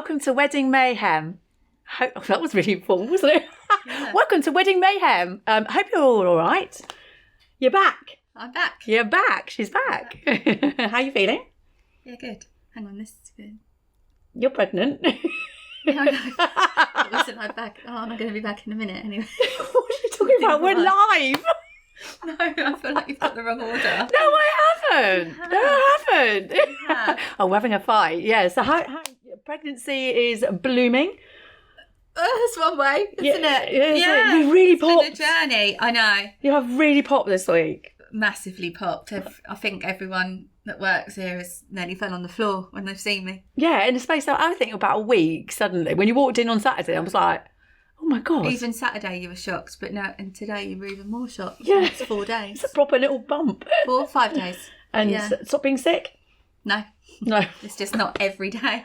welcome to Wedding Mayhem. That was really full, wasn't it? Yeah. Welcome to Wedding Mayhem. Hope you're all right. You're back. I'm back. You're back. She's back. How are you feeling? Yeah, good. Hang on, this is good. You're pregnant. No. Wasn't I back? Oh, I'm going to be back in a minute anyway. What are you talking about? We're live. No, I feel like you've got the wrong order. No, I haven't. No, I haven't. Yeah. Oh, we're having a fight. Yeah. So how pregnancy is blooming. That's one way, isn't it? Yeah. You really popped. It's been a journey. I know. You have really popped this week. Massively popped. I think everyone that works here has nearly fell on the floor when they've seen me. Yeah, in the space of, I think about a week suddenly. When you walked in on Saturday, I was like, oh my God. Even Saturday you were shocked, but no, and today you were even more shocked. Yeah. It's 4 days. It's a proper little bump. 4 or 5 days. And stop being sick? No. No. It's just not every day.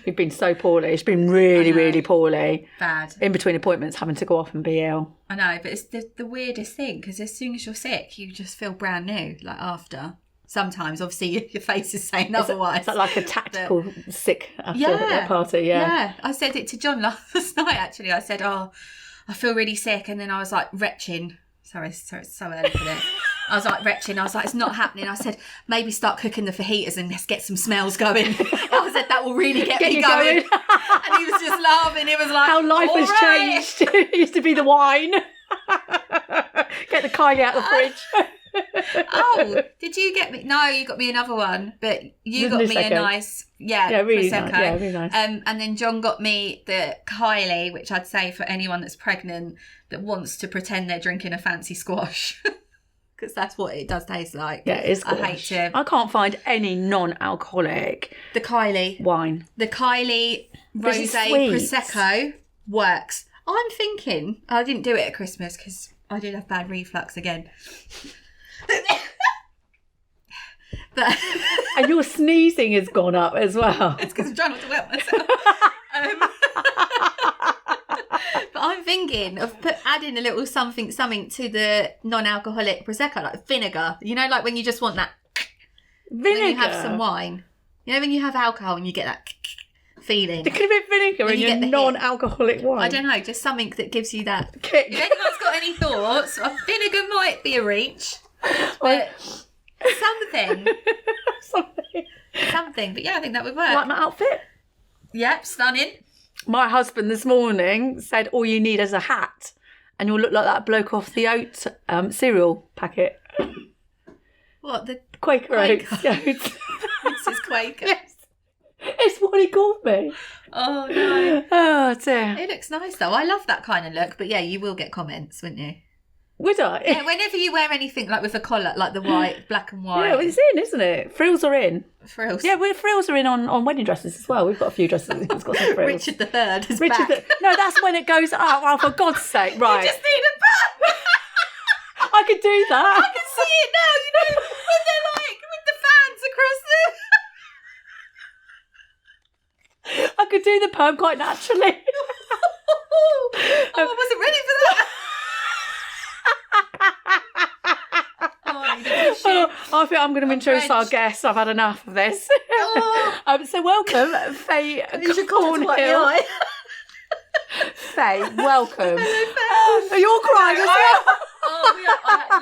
You've been so poorly. It's been really, really poorly. Bad. In between appointments, having to go off and be ill. I know, but it's the weirdest thing, because as soon as you're sick, you just feel brand new, like after. Sometimes, obviously, your face is saying otherwise. Is that like a tactical sick after a party? Yeah. I said it to John last night, actually. I said, oh, I feel really sick. And then I was like, retching. Sorry, it's so early for this. I was like, retching. I was like, it's not happening. I said, maybe start cooking the fajitas and let's get some smells going. I said, that will really get me going. And he was just laughing. He was like, how life has changed. It used to be the wine. Get the Kylie out of the fridge. Oh, did you get me? No, you got me another one, but you got me a nice, really Prosecco. Nice. Yeah, really nice. And then John got me the Kylie, which I'd say for anyone that's pregnant that wants to pretend they're drinking a fancy squash, because that's what it does taste like. Yeah, it is squash. I can't find any non-alcoholic the Kylie wine. The Kylie Rosé Prosecco works. I'm thinking I didn't do it at Christmas because I did have bad reflux again. But and your sneezing has gone up as well. It's because I'm trying not to wet myself. But I'm thinking of adding a little something to the non-alcoholic Prosecco, like vinegar. You know, like when you just want that vinegar. When you have some wine. You know, when you have alcohol and you get that feeling. There could have been vinegar in your non-alcoholic wine. I don't know, just something that gives you that kick. If anyone's got any thoughts, vinegar might be a reach. But something. Something. But yeah, I think that would work. Like my outfit? Yep, stunning. My husband this morning said all you need is a hat and you'll look like that bloke off the oat cereal packet. What? The Quaker Oats. This is Quaker. Yes. It's what he called me. Oh no. Oh dear. It looks nice though. I love that kind of look. But yeah, you will get comments, wouldn't you? Would I? Yeah, whenever you wear anything like with a collar, like the white, black and white. Yeah, well, it's in, isn't it? Frills are in. Frills. Yeah, frills are in on wedding dresses as well. We've got a few dresses that's got some frills. Richard III is back. No, that's when it goes up. Oh, for God's sake, right. You just need a bag. I could do that. I can see it now, you know, when they're like, with the fans across the... I could do the perm quite naturally. Oh, I wasn't ready for that. I think I'm going to introduce our guests. I've had enough of this. Oh. So welcome, Faye Cornhill. Faye, welcome. Hello, Faye. You're crying as well.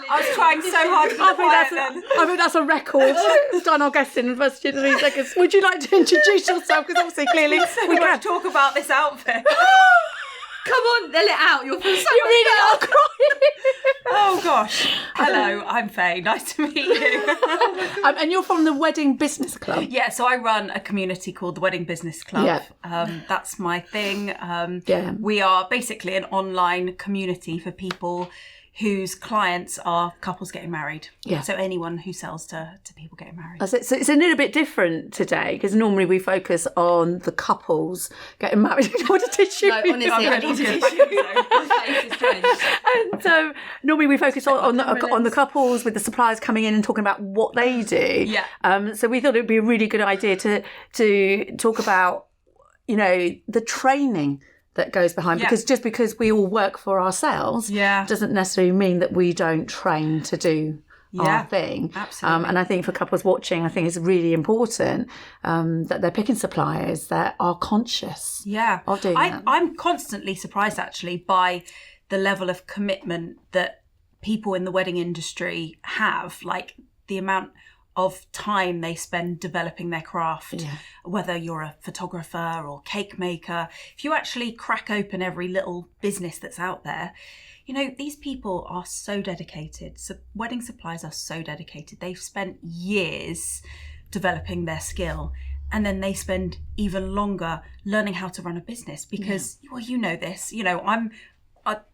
I was trying so hard to be quiet then. I think that's a record. We've done our guests in the first 3 seconds. Would you like to introduce yourself? Because obviously, clearly, we can't talk about this outfit. Come on, let it out. You're so you really are crying. Oh gosh. Hello, I'm Faye. Nice to meet you. And you're from the Wedding Business Club. Yeah, so I run a community called the Wedding Business Club. Yeah. That's my thing. We are basically an online community for people whose clients are couples getting married. Yeah. So anyone who sells to people getting married. So it's a little bit different today because normally we focus on the couples getting married. What a tissue. No, honestly, I need a tissue. My face is drenched. And so normally we focus on the couples with the suppliers coming in and talking about what they do. Yeah. So we thought it would be a really good idea to talk about, you know, the training that goes behind, because just because we all work for ourselves doesn't necessarily mean that we don't train to do our thing. Absolutely. And I think for couples watching, I think it's really important that they're picking suppliers that are conscious of doing that. I'm constantly surprised actually by the level of commitment that people in the wedding industry have, like the amount of time they spend developing their craft, whether you're a photographer or cake maker. If you actually crack open every little business that's out there, you know, these people are so dedicated. So wedding suppliers are so dedicated. They've spent years developing their skill, and then they spend even longer learning how to run a business because, well, you know this, you know,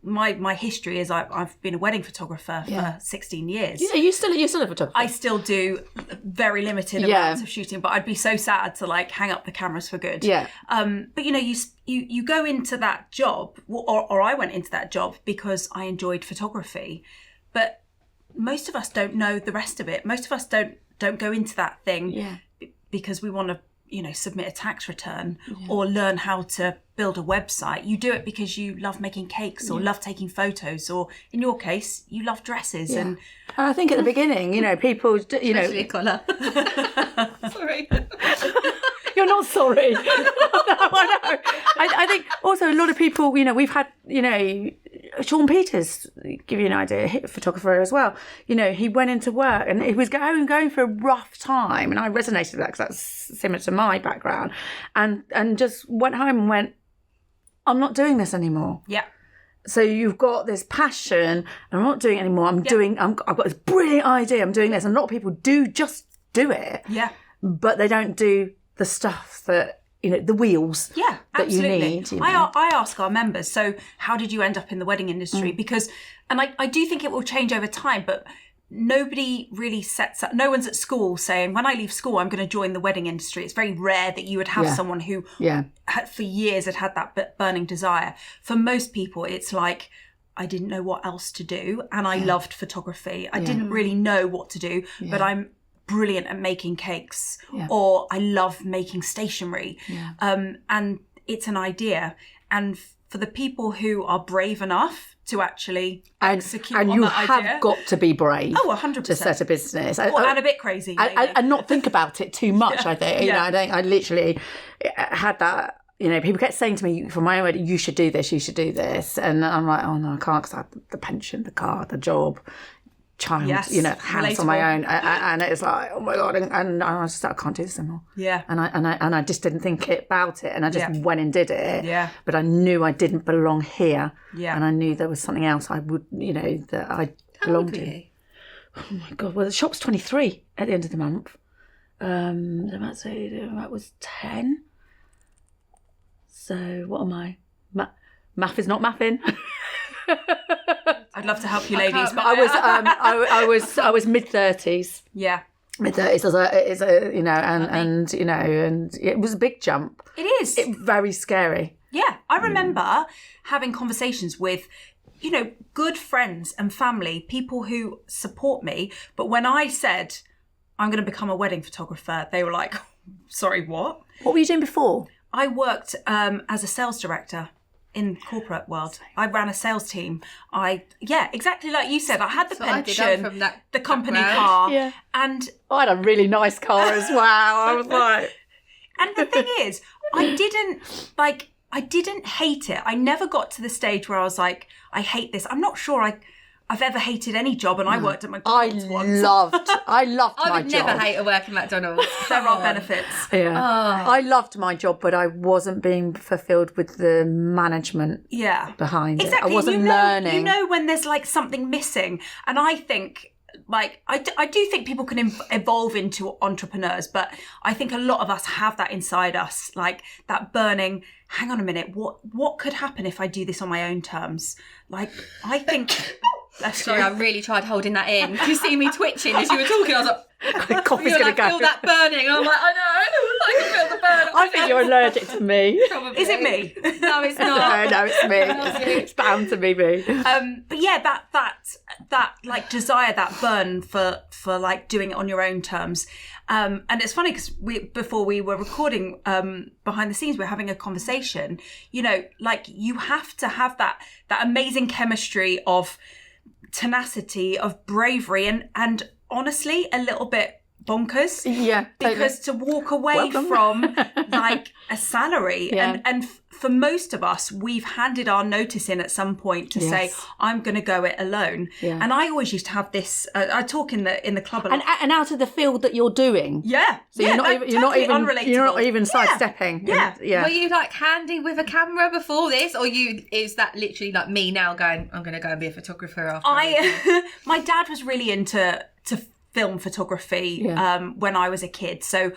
my history is I've been a wedding photographer for 16 years. Yeah, you're still a photographer. I still do very limited amounts of shooting, but I'd be so sad to like hang up the cameras for good. Yeah. But you know, you go into that job, or I went into that job because I enjoyed photography, but most of us don't know the rest of it. Most of us don't go into that thing because we want to, you know, submit a tax return or learn how to build a website. You do it because you love making cakes or love taking photos, or in your case, you love dresses. And I think at the beginning, you know, people, you know, colour. Sorry. You're not sorry. No, I know. I think also a lot of people, you know, we've had, you know, Sean Peters, give you an idea, a photographer as well. You know, he went into work and he was going for a rough time, and I resonated with that because that's similar to my background, and just went home and went, I'm not doing this anymore. Yeah. So you've got this passion, and I'm not doing it anymore. I've got this brilliant idea. I'm doing this, and a lot of people do just do it. Yeah. But they don't do the stuff that, you know, the wheels that absolutely. you need. You know? I ask our members, so how did you end up in the wedding industry? Because, and I do think it will change over time, but nobody really sets up, no one's at school saying, when I leave school, I'm going to join the wedding industry. It's very rare that you would have someone who for years had that burning desire. For most people, it's like, I didn't know what else to do, and I loved photography. I didn't really know what to do, but I'm brilliant at making cakes, or I love making stationery. And it's an idea. And for the people who are brave enough to actually execute on that idea. And you have got to be brave. Oh, 100%. To set a business. And a bit crazy. And not think about it too much, I think. You know, I literally had that. You know, people kept saying to me from my own wedding, you should do this. And I'm like, oh no, I can't, because I have the pension, the car, the job, child, you know, house on my own. And it's like, oh my God. And I was just like, I can't do this anymore. Yeah. And I just didn't think about it. And I just went and did it. Yeah. But I knew I didn't belong here. Yeah. And I knew there was something else I would, you know, that I belonged to. Oh my God. Well, the shop's 23 at the end of the month. I'd say that was 10. So what am I? Math is not mathing. I'd love to help you, ladies, but I was mid-30s. Yeah, mid-30s is a you know, and you know, and it was a big jump. It is. Very scary. Yeah, I remember having conversations with, you know, good friends and family, people who support me. But when I said I'm going to become a wedding photographer, they were like, "Sorry, what? What were you doing before?" I worked as a sales director in corporate world. I ran a sales team. Exactly like you said. I had the pension, the company car, and I had a really nice car as well. I was like, and the thing is, I didn't hate it. I never got to the stage where I was like, I hate this. I'm not sure I've ever hated any job, and I worked at McDonald's once. I loved my job. I would never hate a work at McDonald's. There are benefits. Yeah. Oh. I loved my job, but I wasn't being fulfilled with the management behind it. I wasn't learning. You know when there's like something missing, and I think like I do think people can evolve into entrepreneurs, but I think a lot of us have that inside us, like that burning, hang on a minute, what could happen if I do this on my own terms? Like, I think... Sorry, I really tried holding that in. Did you see me twitching as you were talking? I was like, the coffee's going to go. I feel that burning. And I'm like, I know. I can feel the burn. I think you're allergic to me. Probably. Is it me? No, it's not. No, it's me. It's bound to be me. But yeah, that like desire, that burn for like doing it on your own terms. And it's funny because before we were recording behind the scenes, we were having a conversation. You know, like you have to have that amazing chemistry of tenacity, of bravery, and honestly, a little bit bonkers. Yeah, totally. Because to walk away from like a salary, and for most of us, we've handed our notice in at some point to say, I'm going to go it alone. Yeah. And I always used to have this. I talk in the club a lot. And out of the field that you're doing. Yeah. So you're not even sidestepping. Yeah. Were you like handy with a camera before this, or is that literally like me now going, I'm going to go and be a photographer after? My dad was really into film photography when I was a kid. So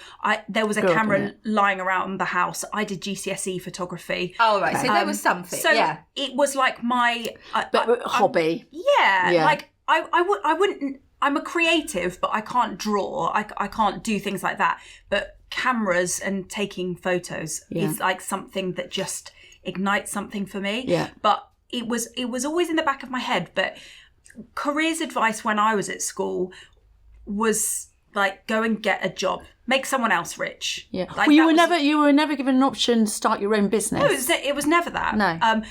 there was a camera lying around the house. I did GCSE photography. Oh, right. So there was something. So it was like my hobby. Like I wouldn't, I'm a creative, but I can't draw. I can't do things like that. But cameras and taking photos is like something that just ignites something for me. Yeah. But it was always in the back of my head. But careers advice when I was at school was like, go and get a job, make someone else rich. Yeah. Like, well, you were never given an option to start your own business. No, it was never that. No.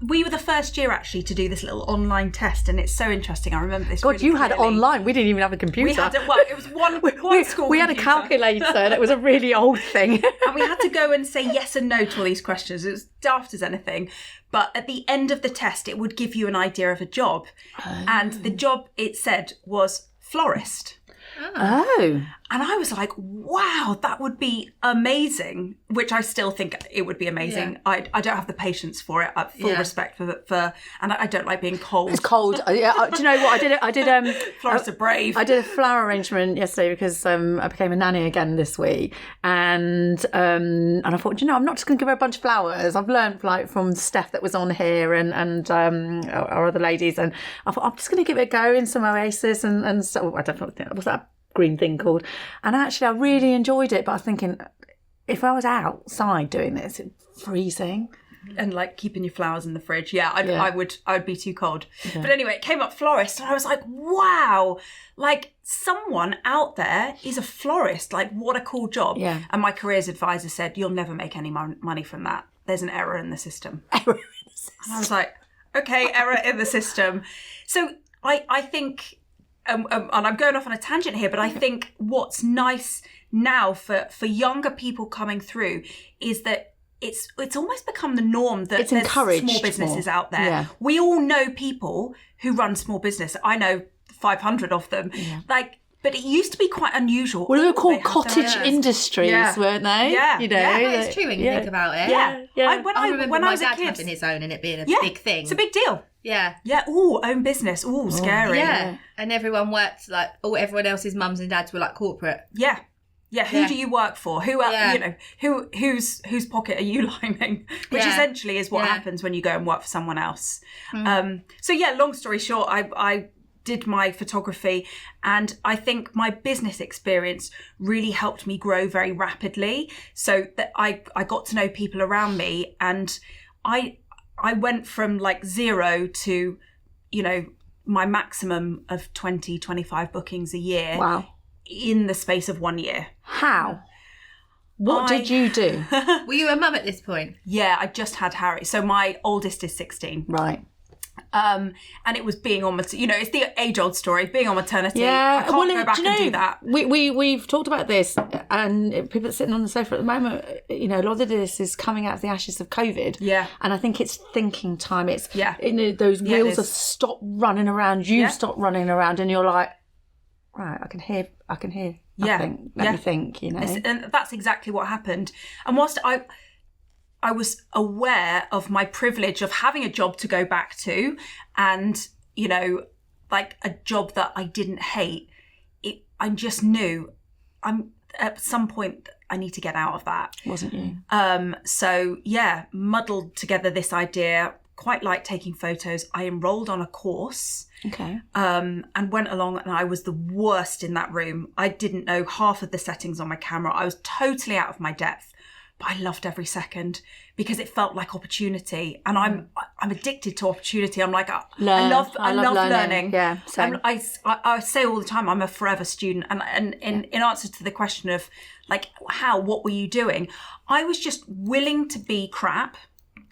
We were the first year actually to do this little online test, and it's so interesting. I remember this. God, really you had it clearly. online. We didn't even have a computer. We had it. Well, it was one school. We had a computer. calculator. That was a really old thing. And we had to go and say yes and no to all these questions. It was daft as anything. But at the end of the test, it would give you an idea of a job, and the job it said was florist. Oh. And I was like, wow, that would be amazing, which I still think it would be amazing. Yeah. I don't have the patience for it. I have full respect for, and I don't like being cold. It's cold. Do you know what? I did florists are brave. I did a flower arrangement yesterday because I became a nanny again this week. And I thought, I'm not just going to give her a bunch of flowers. I've learned like from Steph that was on here and our other ladies. And I thought, I'm just going to give it a go in some oasis and so I don't know, what's that green thing called? And actually I really enjoyed it, but I was thinking, if I was outside doing this, it's freezing. And like keeping your flowers in the fridge, I would be too cold. Yeah. But anyway, it came up florist, and I was like, wow, like someone out there is a florist. Like, what a cool job. Yeah. And my careers advisor said, you'll never make any money from that. There's an error in the system. And I was like, okay, error in the system. So I think, and I'm going off on a tangent here, but I think what's nice now for younger people coming through is that it's almost become the norm that there's small businesses out there. Yeah. We all know people who run small business. I know 500 of them. Yeah. But it used to be quite unusual. Well, they were called cottage industries, weren't they? Yeah. It's true when you think about it. Yeah. I remember my dad having his own and it being a big thing. It's a big deal. Yeah. Yeah. Ooh, own business. Ooh, scary. Yeah. And everyone worked like, everyone else's mums and dads were like corporate. Yeah. Yeah, who do you work for? Who whose pocket are you lining? Which essentially is what happens when you go and work for someone else. So long story short, I did my photography, and I think my business experience really helped me grow very rapidly, so that I got to know people around me, and I went from like 0 to, my maximum of 20, 25 bookings a year. Wow. In the space of 1 year. How? What did you do? Were you a mum at this point? Yeah, I just had Harry. So my oldest is 16. Right. And it was being on, it's the age-old story, being on maternity. Yeah. I can't go back and do that. We've talked about this, and people sitting on the sofa at the moment, a lot of this is coming out of the ashes of COVID. Yeah. And I think it's thinking time. It's, those Yeah, wheels have stopped running around. You've stopped running around, and you're like, right, I can hear nothing. Let me think, And that's exactly what happened. And whilst I was aware of my privilege of having a job to go back to, and, like a job that I didn't hate, I just knew at some point I need to get out of that. Wasn't you? So, muddled together this idea, quite like taking photos. I enrolled on a course. Okay. And went along, and I was the worst in that room. I didn't know half of the settings on my camera. I was totally out of my depth, but I loved every second because it felt like opportunity. And I'm addicted to opportunity. I'm like, I love learning. Yeah. Same. I say all the time, I'm a forever student. And in answer to the question of like, what were you doing? I was just willing to be crap.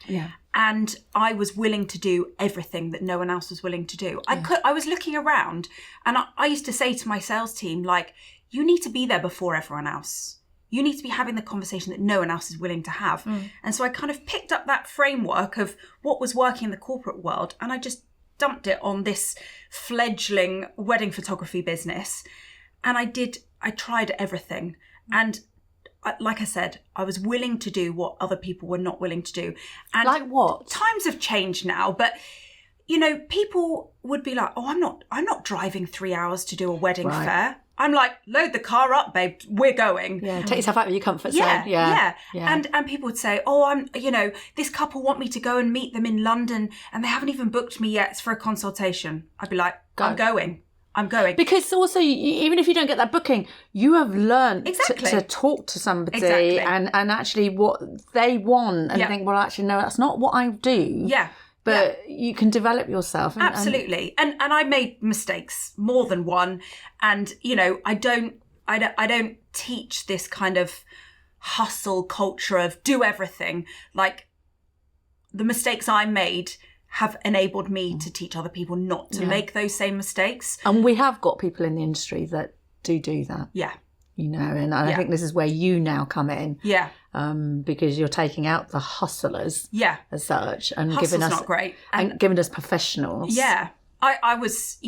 Yeah. And I was willing to do everything that no one else was willing to do. I was looking around, and I used to say to my sales team, like, you need to be there before everyone else. You need to be having the conversation that no one else is willing to have. And so I kind of picked up that framework of what was working in the corporate world, and I just dumped it on this fledgling wedding photography business. And I tried everything. And like I said, I was willing to do what other people were not willing to do. And like what? Times have changed now, but people would be like, "Oh, I'm not driving 3 hours to do a wedding fair." I'm like, "Load the car up, babe. We're going." Yeah, take yourself out of your comfort zone. Yeah. And people would say, "Oh, this couple want me to go and meet them in London, and they haven't even booked me yet. It's for a consultation." I'd be like, "I'm going. I'm going." Because also, even if you don't get that booking, you have learned to talk to somebody and actually what they want and think, well, actually, no, that's not what I do. Yeah. But you can develop yourself. Absolutely. And I made mistakes, more than one. And, I don't teach this kind of hustle culture of do everything. Like, the mistakes I made have enabled me to teach other people not to make those same mistakes. And we have got people in the industry that do that. Yeah. And I think this is where you now come in. Yeah. Because you're taking out the hustlers as such and Hustle's giving us not great. And giving us professionals. Yeah. I was,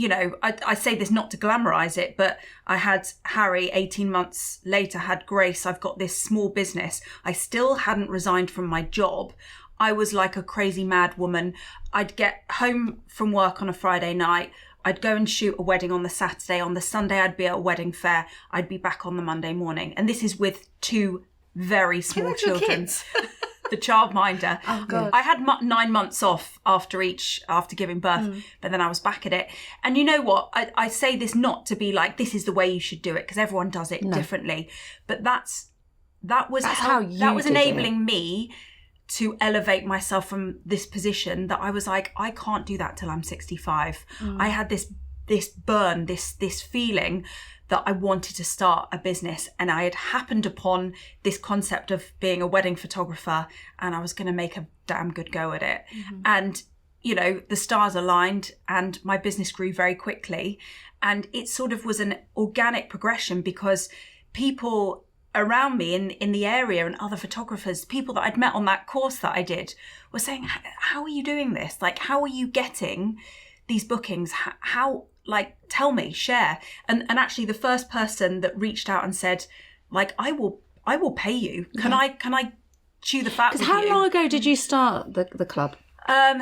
I say this not to glamorize it, but I had Harry 18 months later, had Grace. I've got this small business. I still hadn't resigned from my job. I was like a crazy mad woman. I'd get home from work on a Friday night. I'd go and shoot a wedding on the Saturday. On the Sunday, I'd be at a wedding fair. I'd be back on the Monday morning. And this is with 2 very small children. The childminder. Oh, God. I had 9 months off after giving birth, but then I was back at it. And you know what? I say this not to be like, this is the way you should do it, because everyone does it differently. But that was enabling me to elevate myself from this position that I was like, I can't do that till I'm 65. I had this burn, this feeling that I wanted to start a business, and I had happened upon this concept of being a wedding photographer, and I was going to make a damn good go at it. And, the stars aligned and my business grew very quickly. And it sort of was an organic progression, because people around me in the area and other photographers, people that I'd met on that course that I did, were saying, how are you doing this? Like, how are you getting these bookings? How like, tell me, share. And actually the first person that reached out and said, like, I will pay you. Can I chew the fat with you? Because how long ago did you start the club?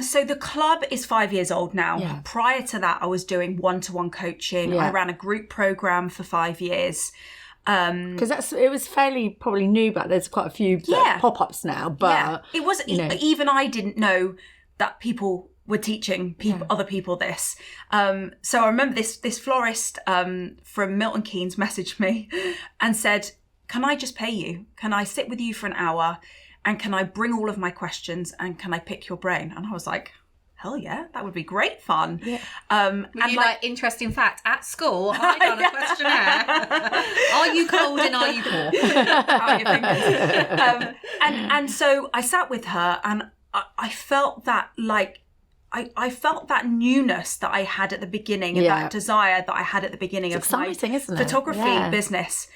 So the club is 5 years old now. Yeah. Prior to that, I was doing one-to-one coaching. I ran a group program for 5 years. Because it was fairly probably new, but there's quite a few pop-ups now. But it was even I didn't know that people were teaching other people this. So I remember this florist from Milton Keynes messaged me and said, "Can I just pay you? Can I sit with you for an hour? And can I bring all of my questions and can I pick your brain?" And I was like, hell yeah, that would be great fun. Yeah. And you like interesting fact, at school, I done a questionnaire. Are you cold and are you poor? How are your fingers? And so I sat with her, and I felt that, like, I felt that newness that I had at the beginning, and that desire that I had at the beginning of my photography business.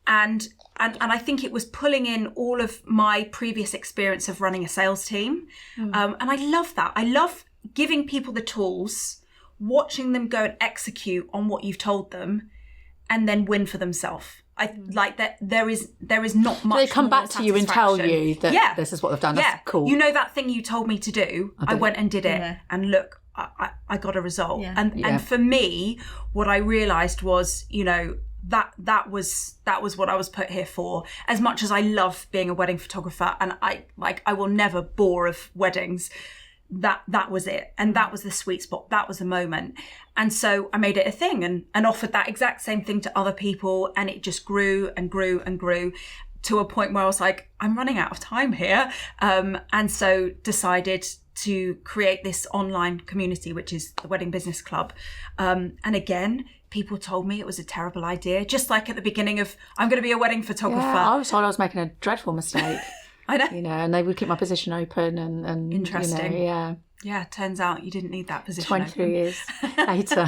And I think it was pulling in all of my previous experience of running a sales team. And I love that. I love giving people the tools, watching them go and execute on what you've told them, and then win for themselves. I like that there is not much. They come back to you and tell you that this is what they've done. That's cool. You know that thing you told me to do? I went and did it, and look, I got a result. Yeah. And for me, what I realised was, that was what I was put here for. As much as I love being a wedding photographer, and I will never bore of weddings, that was it. And that was the sweet spot. That was the moment. And so I made it a thing and offered that exact same thing to other people. And it just grew and grew and grew to a point where I was like, I'm running out of time here. And so decided to create this online community, which is the Wedding Business Club. And again, people told me it was a terrible idea. Just like at the beginning of, I'm going to be a wedding photographer. Yeah, I was told I was making a dreadful mistake. I know. You know, and they would keep my position open and Interesting. You know, yeah. Yeah, turns out you didn't need that position 23 open. years later.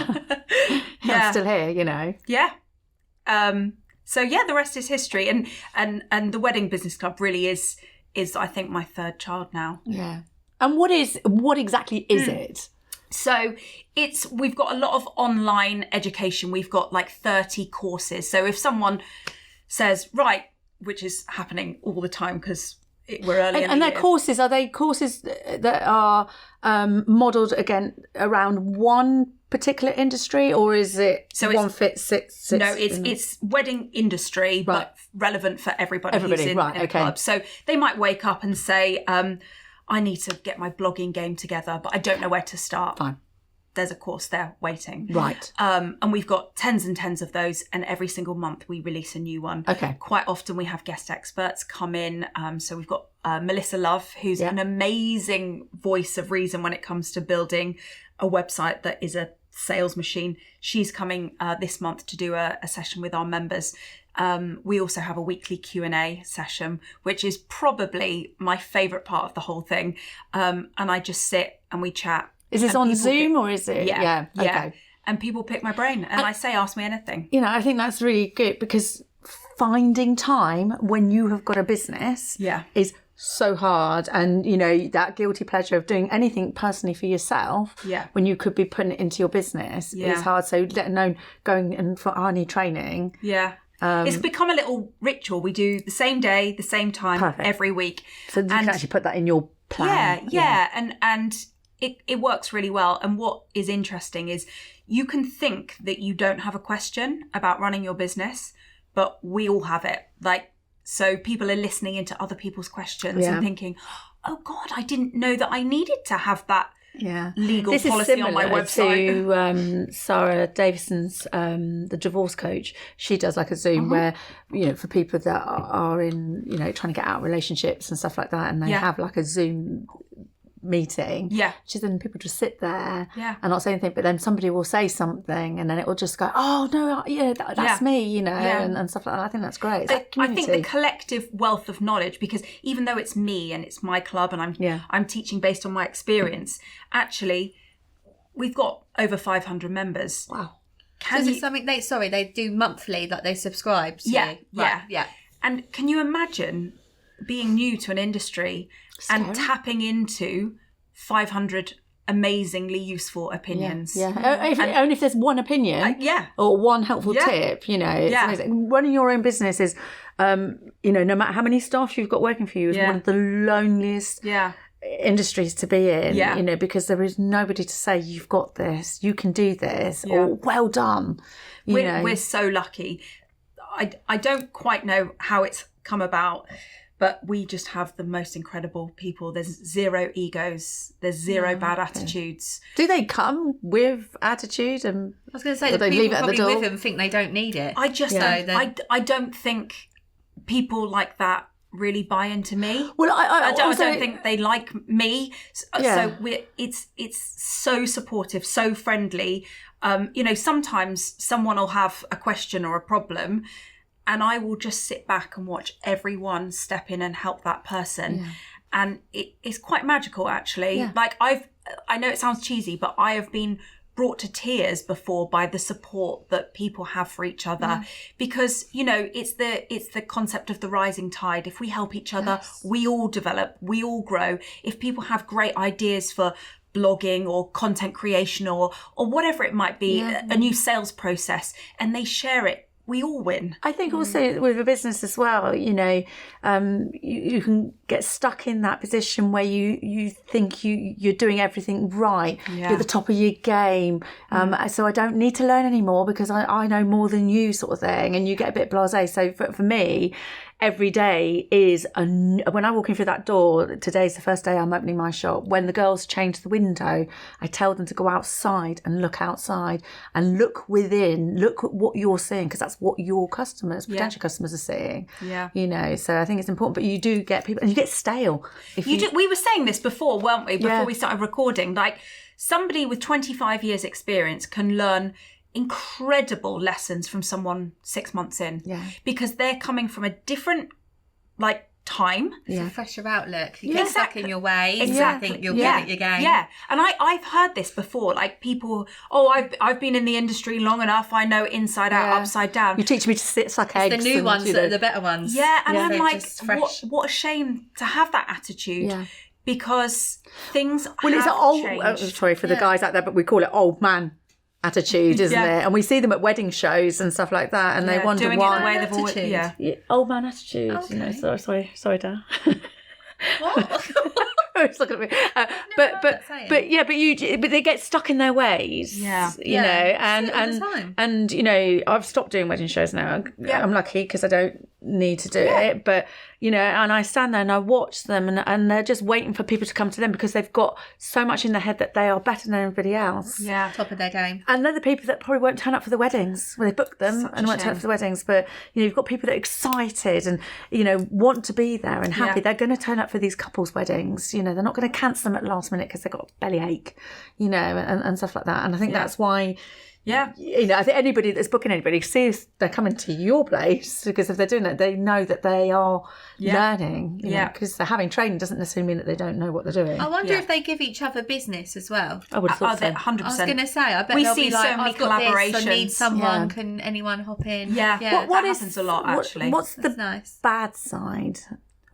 I'm still here, you know. Yeah. So yeah, the rest is history. And the Wedding Business Club really is I think my third child now. Yeah. And what exactly is it? So we've got a lot of online education. We've got like 30 courses. So if someone says, right, which is happening all the time because we're early in the and their year. courses, are they courses that are modelled again around one particular industry, or is it one fits six? No, it's wedding industry, Right. but relevant for everybody who's in right, a okay. club. So they might wake up and say, I need to get my blogging game together, but I don't know where to start. Fine. There's a course there waiting. Right. And we've got tens and tens of those, and every single month we release a new one. Okay. Quite often we have guest experts come in. So we've got Melissa Love, who's an amazing voice of reason when it comes to building a website that is a sales machine. She's coming this month to do a session with our members. We also have a weekly Q&A session, which is probably my favourite part of the whole thing. And I just sit and we chat. Is this on Zoom or is it? Yeah. Okay. And people pick my brain and I say, ask me anything. You know, I think that's really good because finding time when you have got a business is so hard. And, you know, that guilty pleasure of doing anything personally for yourself when you could be putting it into your business is hard. So let alone going and for Arnie training. Yeah. It's become a little ritual. We do the same day, the same time every week. So you can actually put that in your plan. Yeah. And it works really well. And what is interesting is you can think that you don't have a question about running your business, but we all have it. Like, so people are listening into other people's questions and thinking, oh God, I didn't know that I needed to have that legal policy on my website. To Sarah Davison's the divorce coach. She does like a Zoom where, you know, for people that are in, you know, trying to get out of relationships and stuff like that, and they have like a Zoom meeting. She said, and people just sit there and not say anything, but then somebody will say something and then it will just go, oh no, that's me, you know, and stuff like that. I think that's great. I think the collective wealth of knowledge, because even though it's me and it's my club and I'm teaching based on my experience, actually we've got over 500 members. Wow. Is it something they do monthly, like they subscribe to? Yeah. And can you imagine being new to an industry and tapping into 500 amazingly useful opinions? Only if there's one opinion or one helpful tip, you know, it's amazing. Running your own business is, you know, no matter how many staff you've got working for you, is one of the loneliest industries to be in, you know, because there is nobody to say you've got this, you can do this, or well done. We're so lucky. I don't quite know how it's come about, but we just have the most incredible people. There's zero egos. There's zero bad attitudes. Do they come with attitude? And I was going to say, the people probably with them think they don't need it. I just I don't think people like that really buy into me. Well, I don't think they like me. So it's so supportive, so friendly. You know, sometimes someone will have a question or a problem, and I will just sit back and watch everyone step in and help that person. And it's quite magical, actually. Like I know it sounds cheesy, but I have been brought to tears before by the support that people have for each other, because, you know, it's the concept of the rising tide. If we help each other, we all develop, we all grow. If people have great ideas for blogging or content creation or whatever it might be, a new sales process, and they share it, we all win. I think also with a business as well, you know, you can get stuck in that position where you think you're doing everything right. You're at the top of your game. So I don't need to learn anymore because I know more than you, sort of thing. And you get a bit blasé. So for me, every day is when I walk in through that door. Today's the first day I'm opening my shop. When the girls change the window, I tell them to go outside and look outside and look within, look at what you're seeing, because that's what your customers, potential customers, are seeing. You know, so I think it's important. But you do get people, and you get stale. We were saying this before, weren't we? Before we started recording, like somebody with 25 years experience can learn incredible lessons from someone 6 months in, because they're coming from a different like time. It's a fresher outlook. You Yeah. get stuck in your ways. Exactly. I think you'll get it again. Yeah. And I've heard this before, like people, I've been in the industry long enough, I know inside out, upside down. You teach me to suck eggs. The new and, ones you that know. are the better ones. Yeah, and I'm They're like, just fresh. what a shame to have that attitude. Yeah. Because things Well, it's have an old. changed. Sorry for the guys out there, but we call it old man attitude, isn't Yeah. it? And we see them at wedding shows and stuff like that, and they wonder doing why. it the way they've always, Attitude. yeah. Old man attitude. You know. Okay. Sorry, Dan. What? It's looking at me. heard that saying. But they get stuck in their ways. Yeah. You know, and see it all the time. and you know, I've stopped doing wedding shows now. I'm lucky because I don't need to do it. But you know, and I stand there and I watch them, and they're just waiting for people to come to them because they've got so much in their head that they are better than everybody else. Yeah. Top of their game. And they're the people that probably won't turn up for the weddings when they book them and won't turn up for the weddings. But you know, you've got people that are excited and you know want to be there and happy. They're going to turn up for these couples' weddings. You know, they're not going to cancel them at last minute because they've got a bellyache. You know, and stuff like that. And I think that's why. Yeah. You know, I think anybody that's booking anybody sees they're coming to your place because if they're doing that, they know that they are learning. You know, because they're having training doesn't necessarily mean that they don't know what they're doing. I wonder if they give each other business as well. I would have thought so. 100%. I was going to say, I bet We they'll see be like, so many I've got this, I need collaborations. someone, Yeah. can anyone hop in? Yeah. yeah. That happens a lot, actually. What's That's the nice. bad side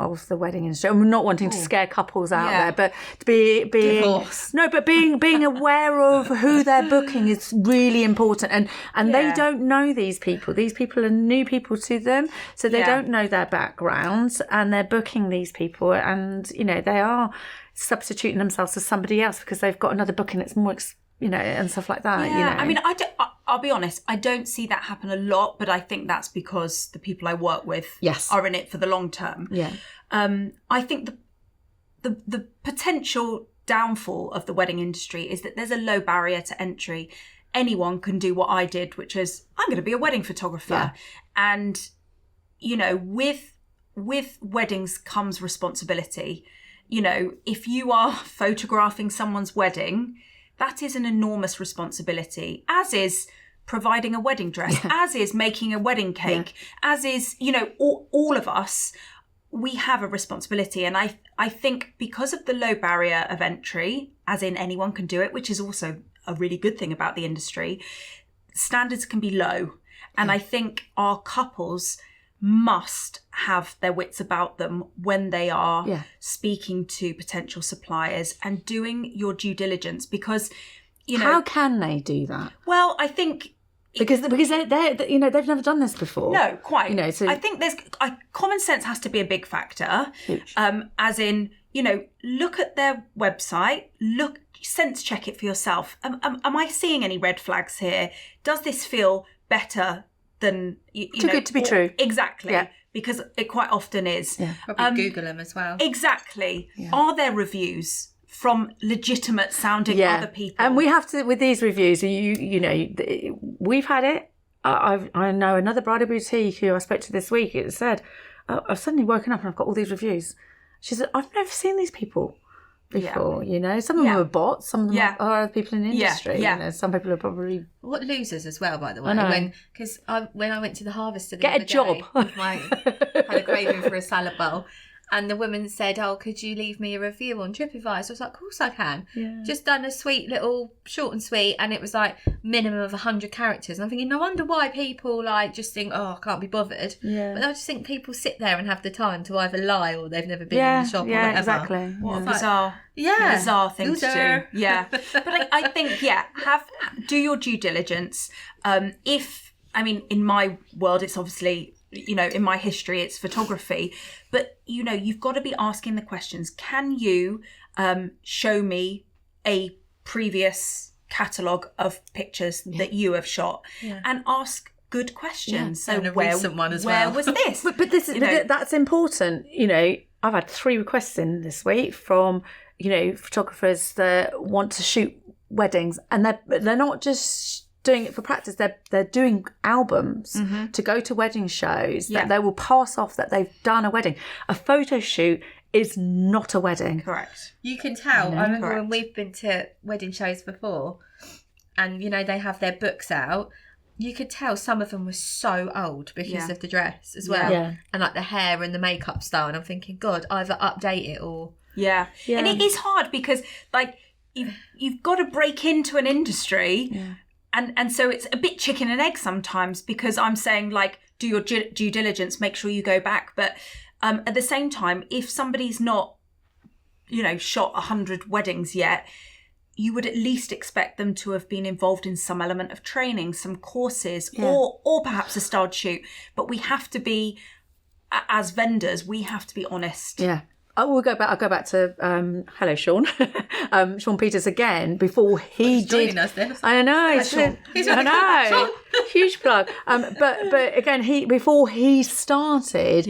of the wedding industry? I'm not wanting to scare couples out Yeah. there, but to being Divorce. no, but being aware of who they're booking is really important, and they don't know these people. These people are new people to them, so they don't know their backgrounds, and they're booking these people, and you know they are substituting themselves as somebody else because they've got another booking that's more. You know, and stuff like that. Yeah, You know, I mean, I'll be honest, I don't see that happen a lot, but I think that's because the people I work with are in it for the long term. Yeah. I think the potential downfall of the wedding industry is that there's a low barrier to entry. Anyone can do what I did, which is I'm going to be a wedding photographer. And, you know, with weddings comes responsibility. You know, if you are photographing someone's wedding, that is an enormous responsibility, as is providing a wedding dress, as is making a wedding cake, as is, you know, all of us, we have a responsibility. And I think because of the low barrier of entry, as in anyone can do it, which is also a really good thing about the industry, standards can be low. And I think our couples must have their wits about them when they are speaking to potential suppliers and doing your due diligence, because you know how can they do that? Well, I think because they're you know they've never done this before. No, quite. You know, so I think common sense has to be a big factor. Huge. As in, you know, look at their website, sense check it for yourself. Am I seeing any red flags here? Does this feel better than too good to be true? Exactly. Yeah. Because it quite often is. Yeah. Probably Google them as well. Exactly. Yeah. Are there reviews from legitimate sounding other people? And we have to, with these reviews, you know, we've had it. I know another bridal boutique who I spoke to this week. It said, I've suddenly woken up and I've got all these reviews. She said, I've never seen these people before, you know. Some of them are bots, some of them are other people in the industry. You know, some people are probably... What losers as well, by the way. Because when I went to the Harvester the Get other a job. day, with had a craving for a salad bowl. And the woman said, could you leave me a review on TripAdvisor? I was like, of course I can. Yeah. Just done a sweet little short and sweet. And it was like minimum of 100 characters. And I'm thinking, no wonder why people like just think, I can't be bothered. Yeah. But I just think people sit there and have the time to either lie or they've never been in the shop or whatever. Exactly. What a bizarre thing to do. Yeah. But I think, do your due diligence. In my world, it's obviously... You know, in my history, it's photography. But, you know, you've got to be asking the questions. Can you show me a previous catalogue of pictures that you have shot? Yeah. And ask good questions. Yeah. So a recent one as well. Where was this? but this is that's important. You know, I've had 3 requests in this week from, you know, photographers that want to shoot weddings. And they're not just... doing it for practice, they're doing albums to go to wedding shows that they will pass off that they've done a wedding. A photo shoot is not a wedding. Correct. You can tell. I remember when we've been to wedding shows before and, you know, they have their books out. you could tell some of them were so old because Yeah. of the dress as well. Yeah. And like the hair and the makeup style. And I'm thinking, God, either update it or... Yeah. And it is hard because like you've got to break into an industry and so it's a bit chicken and egg sometimes because I'm saying like do your due diligence, make sure you go back. But at the same time, if somebody's not, shot 100 weddings yet, you would at least expect them to have been involved in some element of training, some courses, or perhaps a styled shoot. But we have to be, as vendors, we have to be honest. Yeah. I'll go back to hello, Sean. Sean Peters again. Before he did, joining us then. I know. Sean. He's I really know. Huge plug. But again, before he started,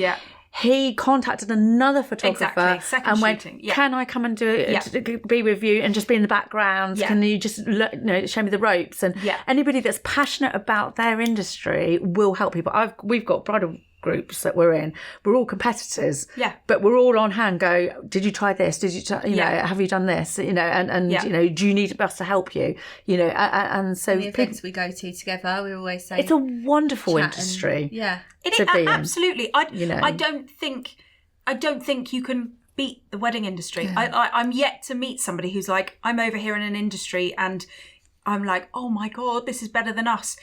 he contacted another photographer and went, "Can I come and do it? Be with you and just be in the background? Can you just show me the ropes?" And anybody that's passionate about their industry will help people. We've got bridal groups that we're in. We're all competitors, but we're all on hand. Go, did you try this? Did you have you done this? And do you need us to help you? And so the events we go to together, we always say it's a wonderful industry. It is absolutely. I don't think you can beat the wedding industry. I'm yet to meet somebody who's like, I'm over here in an industry and I'm like, oh my God, this is better than us.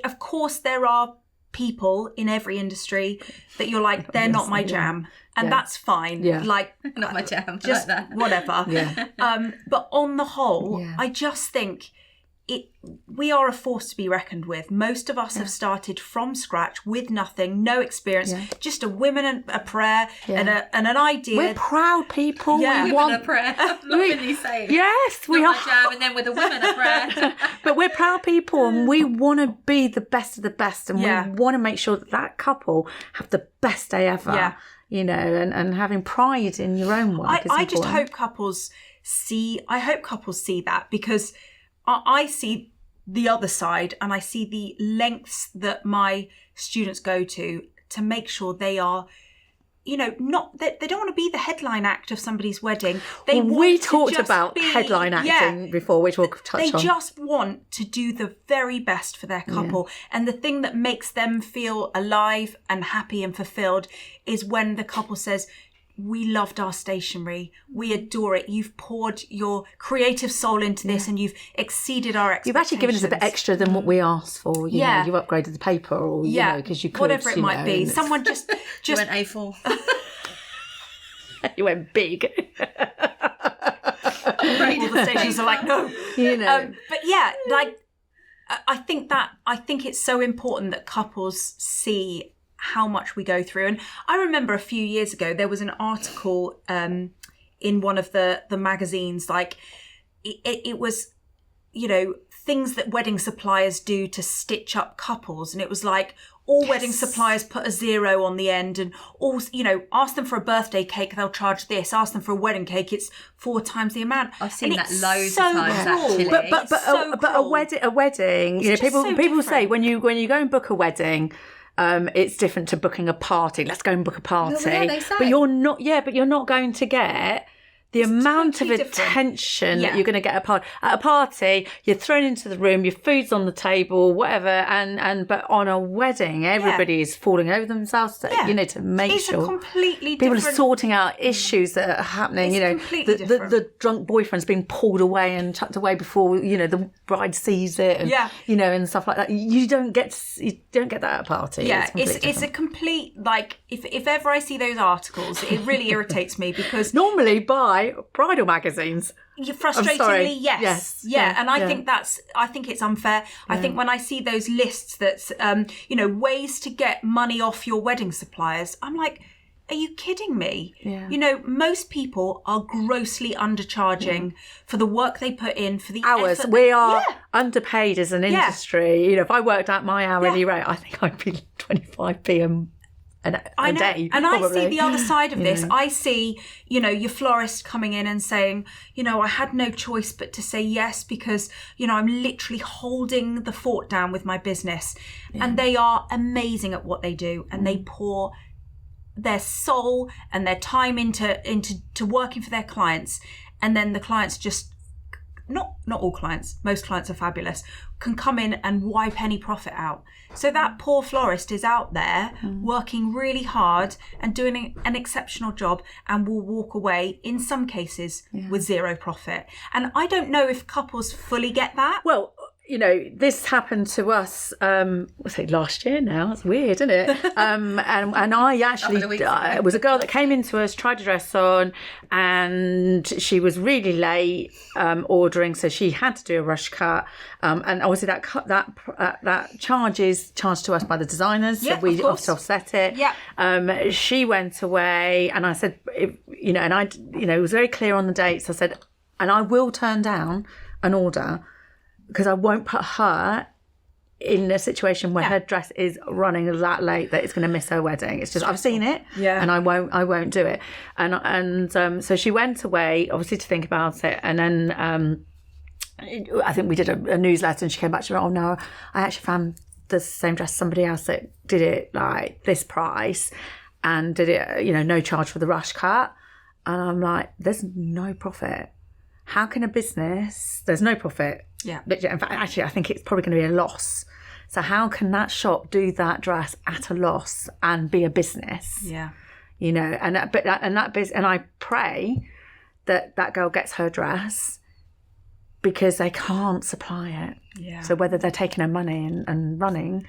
Of course, there are people in every industry that you're like, they're not my jam, and that's fine. Like, not my jam, just like that. Whatever. But on the whole, I just think we are a force to be reckoned with. Most of us have started from scratch with nothing, no experience, just a women and a prayer and an idea. We're proud people. Yeah. We Women a prayer. Lovingly saying. Yes, we not are. my jam, and then with a women a prayer. But we're proud people, and we want to be the best of the best, and we want to make sure that couple have the best day ever. And having pride in your own work. I just hope couples see that, because I see the other side, and I see the lengths that my students go to make sure they are, not that they don't want to be the headline act of somebody's wedding. We talked about headline acting before, which we'll touch on. They just want to do the very best for their couple. And the thing that makes them feel alive and happy and fulfilled is when the couple says, we loved our stationery. We adore it. You've poured your creative soul into this and you've exceeded our expectations. You've actually given us a bit extra than what we asked for. You know, you've upgraded the paper or, because you could. Whatever it might be. Someone just You went A4. You went big. All the stations are like, no. But I think it's so important that couples see how much we go through. And I remember a few years ago, there was an article in one of the magazines, like it was, things that wedding suppliers do to stitch up couples. And it was like, all wedding suppliers put a 0 on the end, and all, ask them for a birthday cake, they'll charge this. Ask them for a wedding cake, it's 4 times the amount. I've seen that loads so of times, actually. But a wedding, people say when you go and book a wedding, it's different to booking a party. Let's go and book a party. Well, they say. But you're not going to get the amount of attention that you're going to get at a party. You're thrown into the room, your food's on the table, whatever, but on a wedding, everybody is falling over themselves to make it's sure a completely people different... are sorting out issues that are happening. The drunk boyfriend's being pulled away and tucked away before the bride sees it, and and stuff like that. You don't get that at a party. It's a complete, like, if ever I see those articles, it really irritates me, because normally by bridal magazines. Frustratingly, yes. And I think it's unfair. I think when I see those lists that's ways to get money off your wedding suppliers, I'm like, are you kidding me? Most people are grossly undercharging for the work they put in, for the hours. We are underpaid as an industry. If I worked out my hourly rate, I think I'd be 25p a day. And probably. I see the other side of this. I see, your florist coming in and saying, I had no choice but to say yes, because, I'm literally holding the fort down with my business. And they are amazing at what they do. And they pour their soul and their time into working for their clients. And then the clients just not all clients, most clients are fabulous, can come in and wipe any profit out. So that poor florist is out there working really hard and doing an exceptional job and will walk away in some cases with zero profit. And I don't know if couples fully get that. Well, you know, this happened to us, I say last year now. It's weird, isn't it? And I actually, it was a girl that came into us, tried a dress on, and she was really late ordering, so she had to do a rush cut. And obviously that charge is charged to us by the designers, so we offset it. Yeah. She went away, and I said, you know, and I, you know, it was very clear on the dates. I said, and I will turn down an order, because I won't put her in a situation where her dress is running that late that it's going to miss her wedding. It's just, I've seen it, and I won't do it. And so she went away, obviously, to think about it. And then I think we did a newsletter, and she came back to me, oh no, I actually found the same dress, somebody else that did it like this price and did it, you know, no charge for the rush cut. And I'm like, there's no profit. How can a business, there's no profit. Yeah. In fact, actually, I think it's probably going to be a loss. So how can that shop do that dress at a loss and be a business? Yeah. You know, and I pray that girl gets her dress, because they can't supply it. Yeah. So whether they're taking her money and running,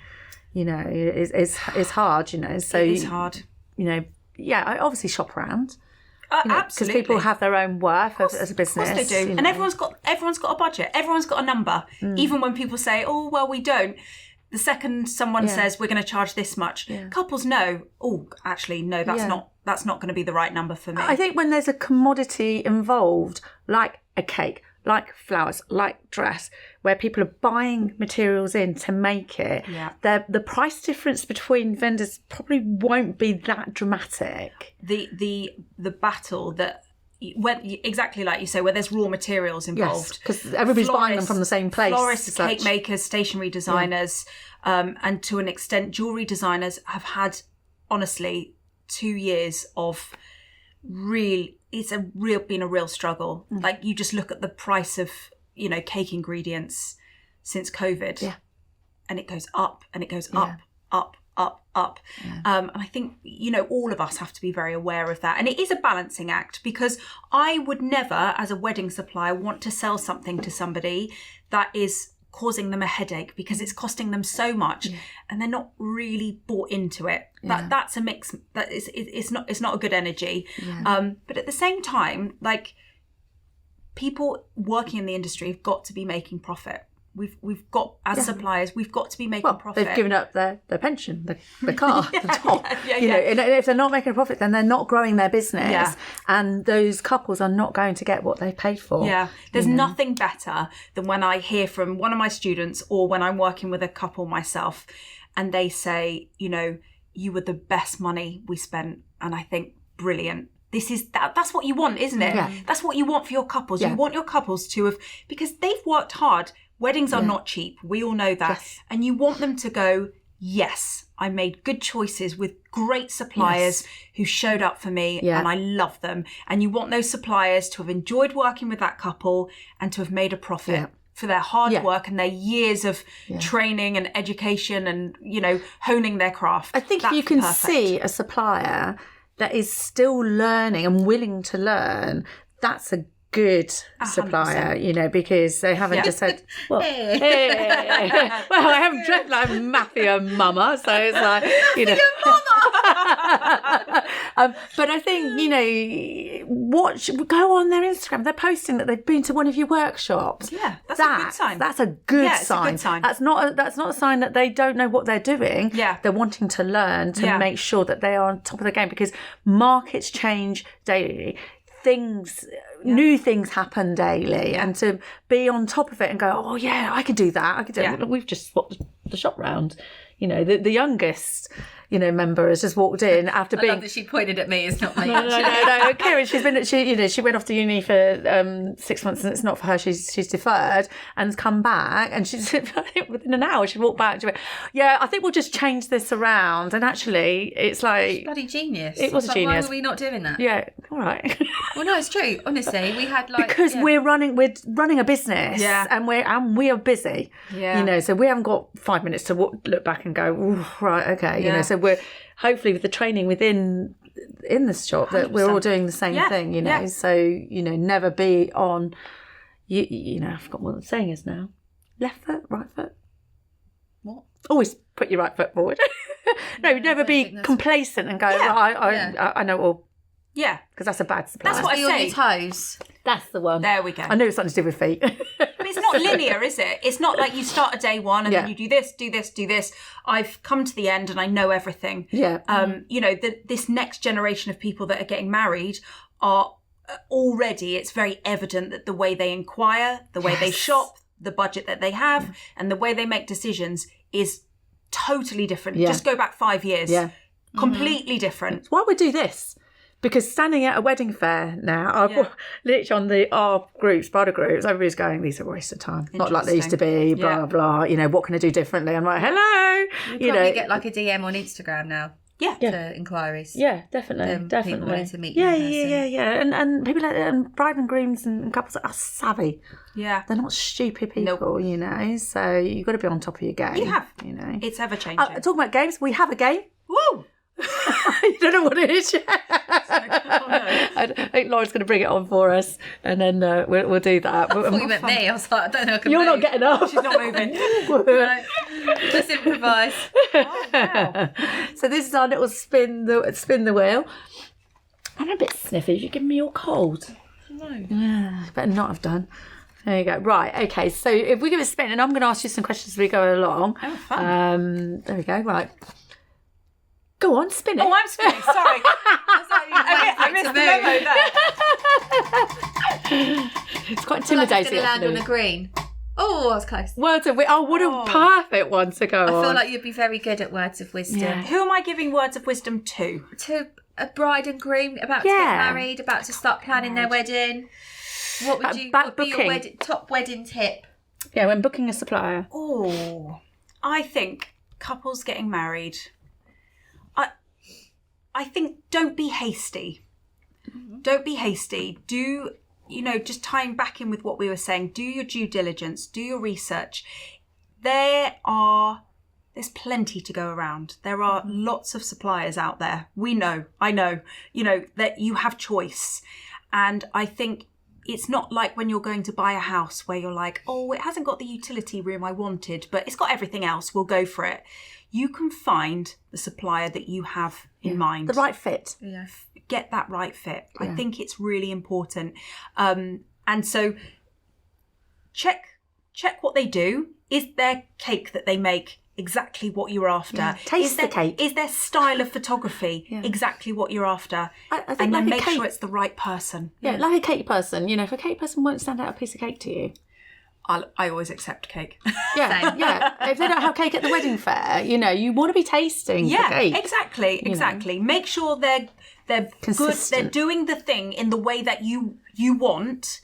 you know, is hard. You know, so it is hard. You know, I obviously shop around. Absolutely, because people have their own worth as a business. Of course they do, and everyone's got a budget. Everyone's got a number. Even when people say, "Oh, well, we don't," the second someone says we're going to charge this much, couples know. Oh, actually, no, that's not going to be the right number for me. I think when there's a commodity involved, like a cake, like flowers, like dress, where people are buying materials in to make it, the price difference between vendors probably won't be that dramatic. The battle that, exactly like you say, where there's raw materials involved, because everybody's buying them from the same place. Florists, cake makers, stationery designers, and to an extent, jewellery designers have had, honestly, 2 years of been a real struggle. Like, you just look at the price of, you know, cake ingredients since COVID, and it goes up and it goes up. And I think, you know, all of us have to be very aware of that. And it is a balancing act, because I would never, as a wedding supplier, want to sell something to somebody that is causing them a headache because it's costing them so much and they're not really bought into it. That's a mix. That is, it's not a good energy. But at the same time, like, people working in the industry have got to be making profit. We've got, as suppliers, we've got to be making profit. They've given up their pension, the car, the top. You know, and if they're not making a profit, then they're not growing their business, and those couples are not going to get what they paid for. There's nothing better than when I hear from one of my students, or when I'm working with a couple myself, and they say, you know, you were the best money we spent, and I think, brilliant. That's what you want, isn't it? That's what you want for your couples. You want your couples to have, because they've worked hard. Weddings are not cheap. We all know that. And you want them to go, yes, I made good choices with great suppliers who showed up for me, and I love them. And you want those suppliers to have enjoyed working with that couple and to have made a profit for their hard work and their years of training and education and, you know, honing their craft. I think if you can see a supplier that is still learning and willing to learn, that's a good supplier, 100%. You know, because they haven't just said, well, well, I haven't dressed like Mafia Mama, so it's like, you know. But I think, you know, go on their Instagram. They're posting that they've been to one of your workshops. Yeah, that's a good sign. That's a good sign. A good sign. That's not a sign that they don't know what they're doing. They're wanting to learn to make sure that they are on top of the game, because markets change daily. New things happen daily, and to be on top of it and go, oh yeah, I could do that. I could do it. We've just swapped the shop round. You know, the youngest member has just walked in after I being. love that she pointed at me. It's not me. No. Karen, she went off to uni for 6 months, and it's not for her. She's deferred and come back, and she's within an hour she walked back. She went, yeah, I think we'll just change this around. And actually, it's like bloody genius. It was a genius. Why were we not doing that? Yeah, all right. Well, no, it's true. Honestly, we had because we're running a business, and we are busy. Yeah. So we haven't got 5 minutes to look back and go, ooh, right, okay. Yeah. So we're hopefully with the training in this shop that we're all doing the same thing. So never be on. I forgot what the saying is now. Left foot, right foot. What? Always put your right foot forward. No, never be complacent and go, I know it all. Yeah. Because that's a bad supplier. That's what I on say. your toes. That's the one. There we go. I knew it's something to do with feet. But it's not linear, is it? It's not like you start a day one and then you do this, do this, do this. I've come to the end and I know everything. Yeah. This next generation of people that are getting married are already, it's very evident that the way they inquire, the way they shop, the budget that they have, and the way they make decisions is totally different. Yeah. Just go back 5 years. Yeah. Completely different. Why would we do this? Because standing at a wedding fair now, literally on our groups, bridal groups, everybody's going, these are a waste of time. Not like they used to be, blah, blah. What can I do differently? I'm like, hello. You probably get like a DM on Instagram now. Yeah. To inquiries. Yeah, definitely. People wanting to meet you in person. Yeah. And people like bride and grooms and couples are savvy. Yeah. They're not stupid people, so you've got to be on top of your game. You have. It's ever changing. Talking about games, we have a game. Woo! You don't know what it is yet. I think Laura's going to bring it on for us, and then we'll do that. I thought you meant me. I was like, I don't know. You're not getting up. She's not moving. Let's improvise. Oh, wow. So this is our little spin the wheel. I'm a bit sniffy. You're giving me all cold. No. Better not have done. There you go. Right. Okay. So if we give it a spin, and I'm going to ask you some questions as we go along. Oh, fun. There we go. Right. Go on, spin it. Oh, I'm spinning. Sorry. I missed the memo there. It's quite I feel like intimidating. it's going to land on a green. Oh, I was close. Words of wisdom. Oh, what a perfect one to go on. I feel like you'd be very good at words of wisdom. Yeah. Who am I giving words of wisdom to? To a bride and groom about to get married, about to start planning their wedding. What would be your top wedding tip? Yeah, when booking a supplier. Oh, I think couples getting married. I think don't be hasty. Mm-hmm. Don't be hasty. Do, just tying back in with what we were saying, do your due diligence, do your research. There's plenty to go around. There are lots of suppliers out there. I know, that you have choice. And I think it's not like when you're going to buy a house where you're like, oh, it hasn't got the utility room I wanted, but it's got everything else. We'll go for it. You can find the supplier that you have in mind. The right fit. Yeah. Get that right fit. Yeah. I think it's really important. And so check what they do. Is their cake that they make exactly what you're after? Yeah. Taste the cake. Is their style of photography exactly what you're after? I think and then like make sure it's the right person. Yeah, like a cake person. If a cake person won't stand out a piece of cake to you, I always accept cake. Yeah. If they don't have cake at the wedding fair, you want to be tasting the cake. Exactly. Make sure they're consistent. Good. They're doing the thing in the way that you want,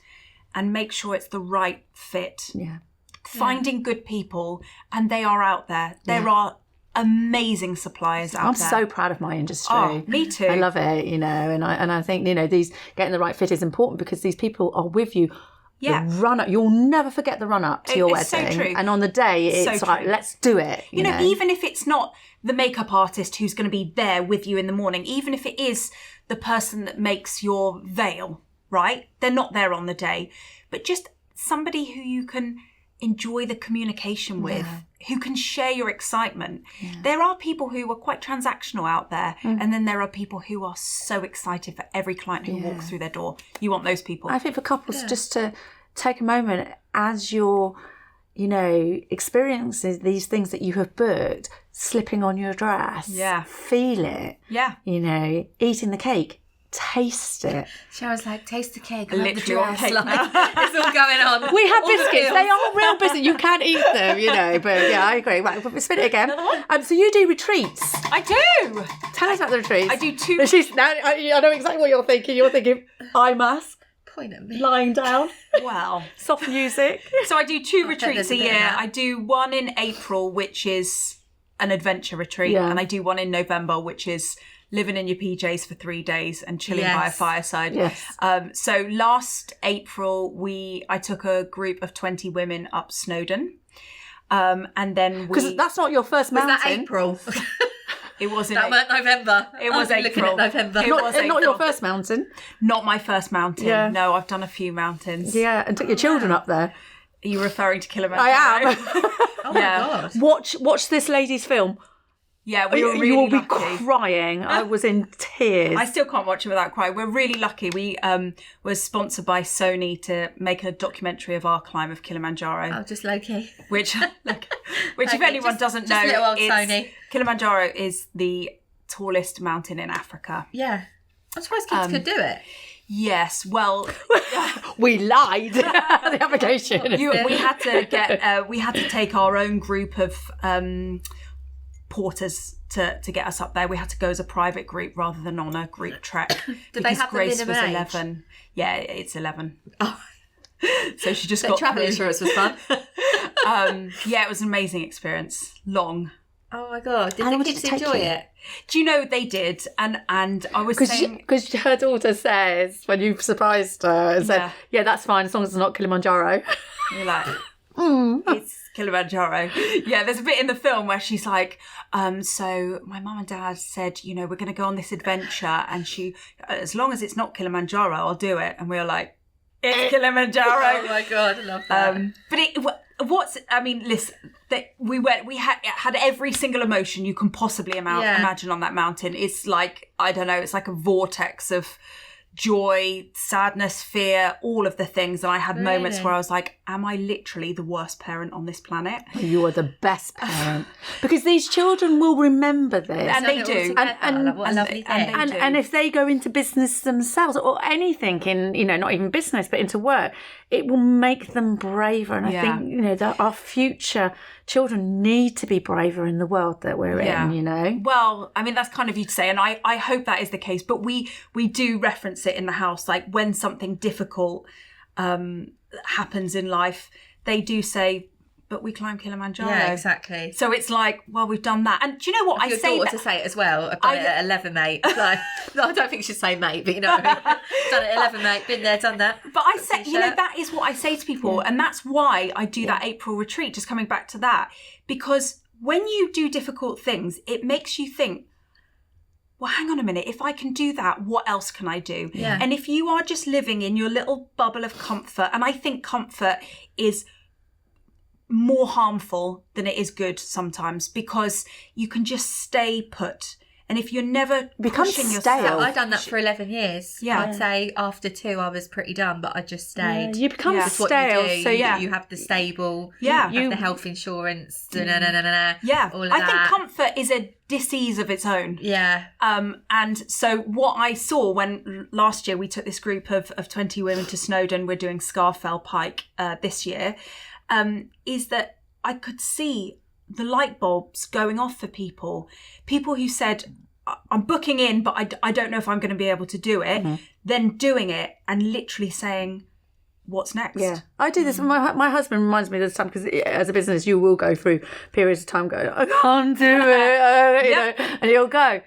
and make sure it's the right fit. Yeah. Finding good people, and they are out there. There are amazing suppliers out there. I'm so proud of my industry. Oh, me too. I love it, and I think these getting the right fit is important because these people are with you. Yeah. The run up, you'll never forget the run up to your wedding. So true. And on the day, it's like, let's do it. You know, even if it's not the makeup artist who's going to be there with you in the morning, even if it is the person that makes your veil, right? They're not there on the day, but just somebody who you can enjoy the communication with, who can share your excitement. Yeah. There are people who are quite transactional out there, and then there are people who are so excited for every client who walks through their door. You want those people. I think for couples just to take a moment as you're, experiencing these things that you have booked, slipping on your dress, feel it, eating the cake, taste it. Sharon's like, taste the cake, literally the dress. on cake now. It's all going on. We have All the biscuits. meals. They are real biscuits. You can eat them, But yeah, I agree. Right, but spin it again. So you do retreats. I do. Tell us about the retreats. I do 2. Now, I know exactly what you're thinking. You're thinking eye mask, Point at me. lying down, Well, soft music. so I do 2 retreats there's a a bit of year. that. I do one in April, which is an adventure retreat, Yeah. and I do one in November, which is living in your PJs for 3 days and chilling by a Yes. fireside. Yes. So last April, I took a group of 20 women up Snowdon, and then Because that's not your first Was mountain. that April? it was in That weren't November. It was I'm looking April. at November. It was Not your April. first mountain. Not my first mountain. Yeah. No, I've done a few mountains. Yeah, and took your children up there. Are you referring to Kilimanjaro? I am. Oh my Yeah. God. Watch this lady's film. Yeah, we were really you will be lucky. crying. I was in tears. I still can't watch it without crying. We're really lucky. We were sponsored by Sony to make a documentary of our climb of Kilimanjaro, Oh, just low-key. which if Okay, anyone just- doesn't just know, little old it's, Sony. Kilimanjaro is the tallest mountain in Africa. Yeah. I'm surprised kids could do it. Yes, well, We lied. The application. we had to take our own group of porters to get us up there. We had to go as a private group rather than on a group trek. Did they because have the Grace was minimum age? 11. Yeah, it's 11. Oh. So she just The got travel through. insurance was fun. Yeah, it was an amazing experience. Long. Oh my God. Did How long the did kids it take enjoy you? it? Do you know they did? And I was saying, Because her daughter says, when you surprised her, and said, Yeah. yeah, that's fine, as long as it's not Kilimanjaro. you're like, it's Kilimanjaro. Yeah, there's a bit in the film where she's like, so my mum and dad said, we're going to go on this adventure, and as long as it's not Kilimanjaro, I'll do it. And we were like, it's Kilimanjaro. Oh my God, I love that. But listen, we had every single emotion you can possibly imagine on that mountain. It's like, I don't know, it's like a vortex of joy, sadness, fear, all of the things. And I had moments Really? where I was like, am I literally the worst parent on this planet? You are the best parent. Because these children will remember this. And they Done it do. all together. And- What a lovely and thing. they do. And if they go into business themselves or anything in, not even business, but into work, it will make them braver. And I Yeah. think, that our future children need to be braver in the world that we're in. Well, that's kind of you to say, and I hope that is the case. But we do reference it in the house, like when something difficult happens in life, they do say, "But we climb Kilimanjaro." Yeah, exactly. So it's like, well, we've done that, and do you know what Your I say? daughter to say it as well. I've done it at 11, mate. Like, no, I don't think she'd say mate, but you know what I mean. Done it at 11, mate. Been there, done that. But I say, T-shirt. that is what I say to people, and that's why I do that April retreat. Just coming back to that, because when you do difficult things, it makes you think, well, hang on a minute, if I can do that, what else can I do? Yeah. And if you are just living in your little bubble of comfort, and I think comfort is more harmful than it is good sometimes, because you can just stay put. And if you're never Becomes pushing stale. yourself, I've done that for 11 years. Yeah. I'd say after 2 I was pretty done, but I just stayed. You become Yeah. It's what stale. you do. So You have the stable. Yeah. You have the health insurance. Yeah. All of I that. think comfort is a disease of its own. Yeah. And so what I saw when last year we took this group of 20 women to Snowdon, we're doing Scarfell Pike this year, is that I could see the light bulbs going off for people who said, I'm booking in, but I don't know if I'm going to be able to do it. Mm-hmm. Then doing it and literally saying, what's next? Yeah, I do this. My husband reminds me of this time, because as a business, you will go through periods of time going, I can't do it, and you'll go.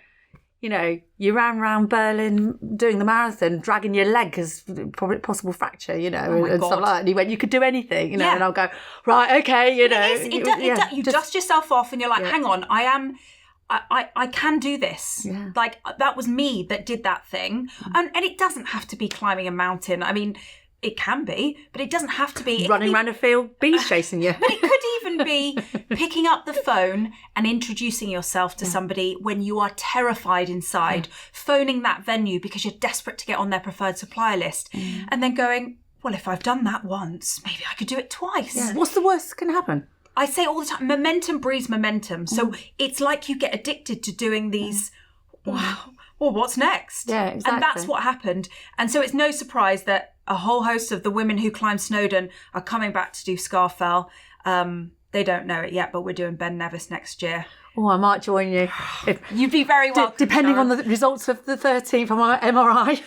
You ran around Berlin doing the marathon, dragging your leg because probably possible fracture, and God. stuff like that. And you went, you could do anything, Yeah. and I'll go, right, okay, You dust yourself off and you're like, hang on, I can do this. Yeah. Like, that was me that did that thing. And it doesn't have to be climbing a mountain. It can be, but it doesn't have to be. running around a field, bees chasing you. But it could even be picking up the phone and introducing yourself to somebody when you are terrified inside, phoning that venue because you're desperate to get on their preferred supplier list, and then going, well, if I've done that once, maybe I could do it twice. Yeah. What's the worst that can happen? I say all the time, momentum breeds momentum. So it's like you get addicted to doing these, wow, well, what's next? Yeah, exactly. And that's what happened. And so it's no surprise that a whole host of the women who climbed Snowdon are coming back to do Scarfell. They don't know it yet, but we're doing Ben Nevis next year. Oh, I might join you. You'd be very welcome. Depending Sharon. on the results of the 13th from our MRI.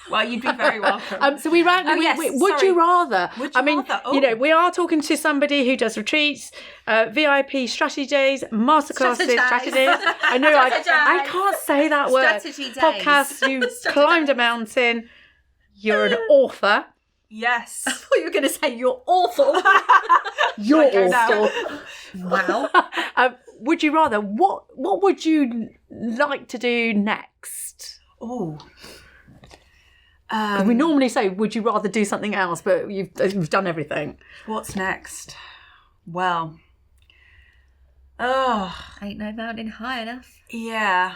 Well, you'd be very welcome. So we ran. Would you rather? Would you rather? Oh. You know, we are talking to somebody who does retreats, VIP strategy days, masterclasses, strategies. I know I can't say that word. Strategy days. Podcast. You climbed a mountain. You're an author. Yes. I thought you were going to say you're awful. You're awful. Wow. Would you rather? What would you like to do next? Oh. We normally say, would you rather do something else? But you've done everything. What's next? Well. Ain't no mountain high enough. Yeah.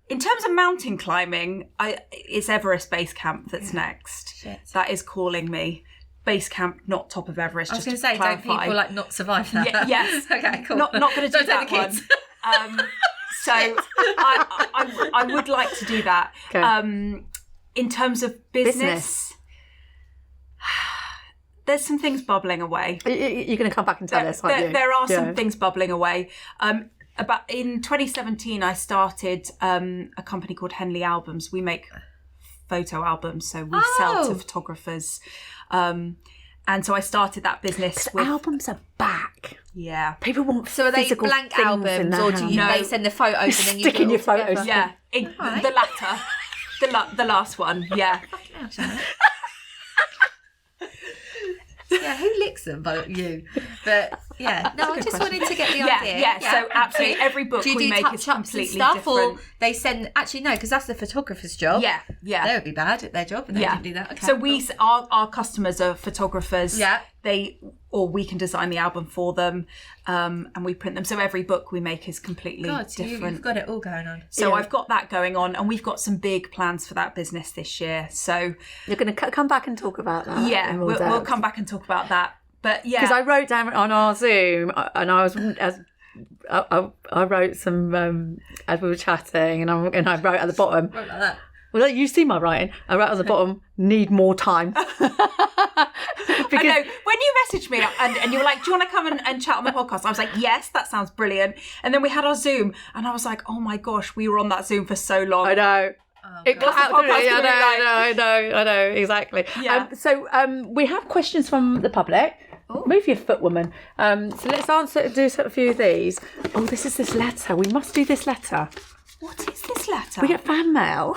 In terms of mountain climbing, it's Everest Base Camp that's next. Shit. That is calling me. Base Camp, not top of Everest. I was going to say, clarify. Don't people not survive that? Yes. Okay, cool. Not going to do Don't take that the kids. one. So I would like to do that. Okay. In terms of business, there's some things bubbling away. You're going to come back and tell us, aren't you? There are some things bubbling away. About in 2017, I started a company called Henley Albums. We make photo albums, so we sell to photographers. And so I started that business. Albums are back. Yeah. People want So are they physical blank things in albums, their or do hand. they send the photos and then you Stick in put it your all photos. together? Yeah, the latter. The last one, yeah. Yeah, who licks them but you? But yeah, no, I just wanted to get the idea. Yeah, so absolutely. Every book Do you we do make is touch-ups and completely stuff, different. or they send? Actually, no, because that's the photographer's job. Yeah. They would be bad at their job, and they didn't do that. Okay, So our customers are photographers. Yeah. We can design the album for them, and we print them. So every book we make is completely so different. you've got it all going on. So I've got that going on, and we've got some big plans for that business this year. So You're going to come back and talk about that. yeah, we'll come back and talk about that. But yeah, Because I wrote down on our Zoom, and I wrote some as we were chatting, and I wrote at the bottom. Right like that. Well, you see my writing. I wrote at the bottom, need more time. I know. When you messaged me and you were like, do you want to come and chat on the podcast? I was like, yes, that sounds brilliant. And then we had our Zoom, and I was like, oh my gosh, we were on that Zoom for so long. I know. It cut out, didn't it? I know, exactly. Yeah. So we have questions from the public. Oh. Move your foot, woman. So let's do a few of these. Oh, this letter. We must do this letter. What is this letter? We get fan mail.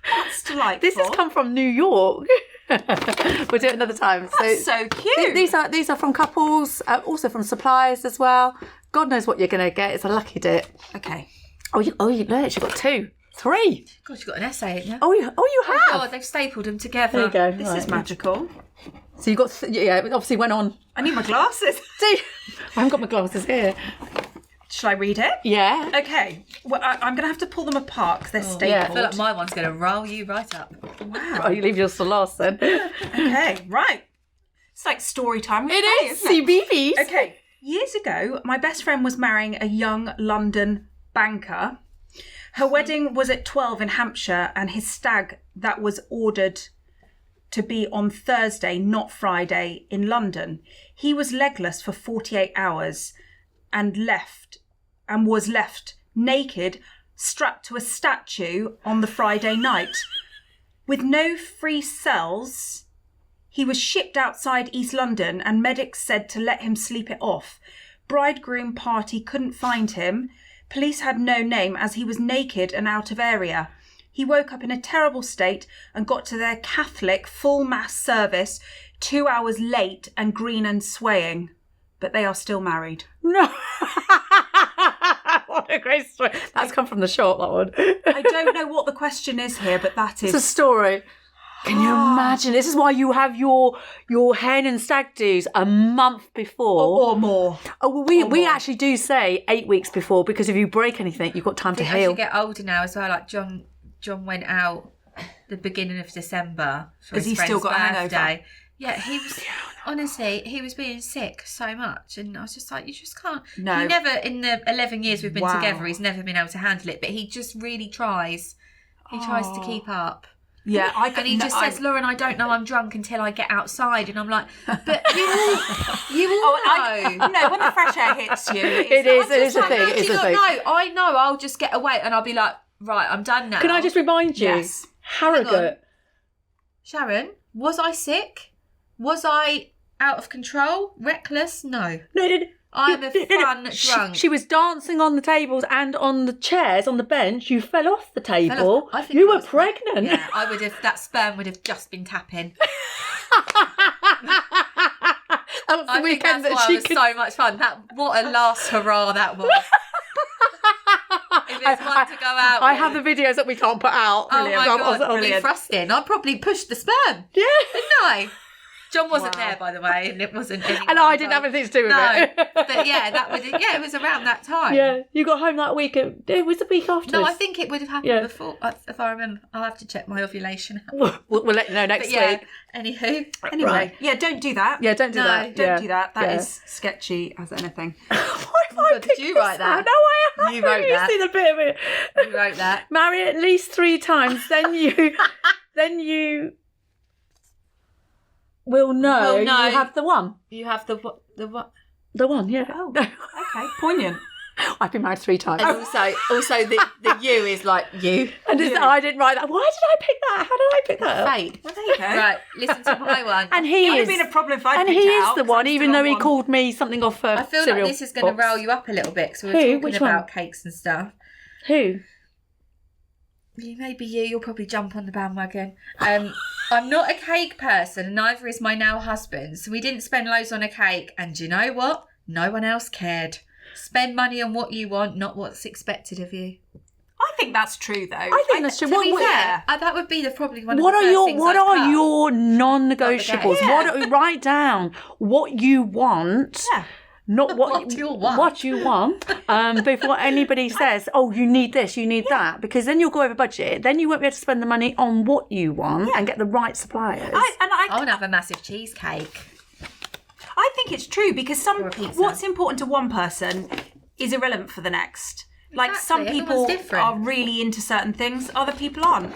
That's delightful. This has come from New York. We'll do it another time. That's so cute. These are from couples, also from suppliers as well. God knows what you're going to get. It's a lucky dip. Okay. Oh, you look, you've got 2, 3. God, you've got an essay, haven't you? Oh, you have. Oh God, they've stapled them together. There you go. This Right. is magical. So you got, it obviously went on. I need my glasses. See, I haven't got my glasses here. Shall I read it? Yeah. Okay. Well, I'm going to have to pull them apart because they're stapled. yeah. I feel like my one's going to roll you right up. Wow. Oh, you leave yours for last then. Okay, right. It's like story time. With It Faye, is. isn't it? CBeebies. Okay. Years ago, my best friend was marrying a young London banker. Her wedding was at 12 in Hampshire, and his stag that was ordered to be on Thursday, not Friday, in London. He was legless for 48 hours and was left naked, strapped to a statue on the Friday night. With no free cells, he was shipped outside East London, and medics said to let him sleep it off. Bridegroom party couldn't find him. Police had no name as he was naked and out of area. He woke up in a terrible state and got to their Catholic full mass service 2 hours late and green and swaying. But they are still married. No. What a great story. That's come from the shop, that one. I don't know what the question is here, but that is... It's a story. Can you imagine? This is why you have your hen and stag do's a month before. Or more. Oh, well, we actually do say 8 weeks before, because if you break anything, you've got time to As heal. you get older now as well, like John went out the beginning of December for Has his he still friend's got a hangover? birthday. Yeah, he was, honestly, he was being sick so much, and I was just like, you just can't. No. He never, in the 11 years we've been Wow. together, he's never been able to handle it, but he just really tries. He tries to keep up. Yeah, and he just says, "Lauren, I don't know I'm drunk until I get outside," and I'm like, "But you all know." No, when the fresh air hits you, It is a thing. It is a thing. No, I know. I'll just get away, and I'll be like, "Right, I'm done now." Can I just remind you, Yes. Harrogate? Sharon, was I sick? Was I out of control? Reckless? No. No. I'm a fun drunk. She was dancing on the tables and on the chairs on the bench. You fell off the table. I think You I were was pregnant. Yeah, I would have. That sperm would have just been tapping. That was the I think weekend that's that why she it was could. so much fun. What a last hurrah that was. If it's one to go out I with. have the videos that we can't put out. Oh my God, I'll- me thrusting. I probably pushed the sperm, Yeah. didn't I? John wasn't there, by the way, and it wasn't anyone. And I didn't have anything to do with it. But yeah, it was around that time. Yeah, you got home that week. It was the week after. No, I think it would have happened before, if I remember. I'll have to check my ovulation. We'll let you know next But yeah, week. anyway. Anyway, yeah, don't do that. Yeah, don't do that. Don't do that. That is sketchy as anything. Why have Oh I God, did picked you this write that? out? No, I haven't. You wrote that. You've seen a bit of it. You wrote that. Marry at least 3 times, then you will know you have the one. You have the what? The one, yeah. Oh, okay, poignant. I've been married 3 times. And also the you is like you. And I didn't write that. Why did I pick that? How did I pick that up? Fate. Well, there you go. Right, listen to my one. And he Would is. have been a problem if I And picked he it is out, the 'cause one, I'm even still though on he one. called me something off a I feel like cereal this is going to box. rile you up a little bit because we Who? were talking Which about one? cakes and stuff. Who? Maybe you'll probably jump on the bandwagon. I'm not a cake person, and neither is my now husband. So we didn't spend loads on a cake. And do you know what? No one else cared. Spend money on what you want, not what's expected of you. I think that's true, though. I think that's true. To be What- fair, that would be probably one of What the are first your things What I'd are cut. your non-negotiables? Yeah. Write down what you want. Yeah. Not what, What you want. What you want. Before anybody says, "Oh, you need this, you need that," because then you'll go over budget. Then you won't be able to spend the money on what you want and get the right suppliers. I want to have a massive cheesecake. I think it's true because Or a pizza. what's important to one person is irrelevant for the next. Like some Exactly, people everyone's different. are really into certain things, other people aren't.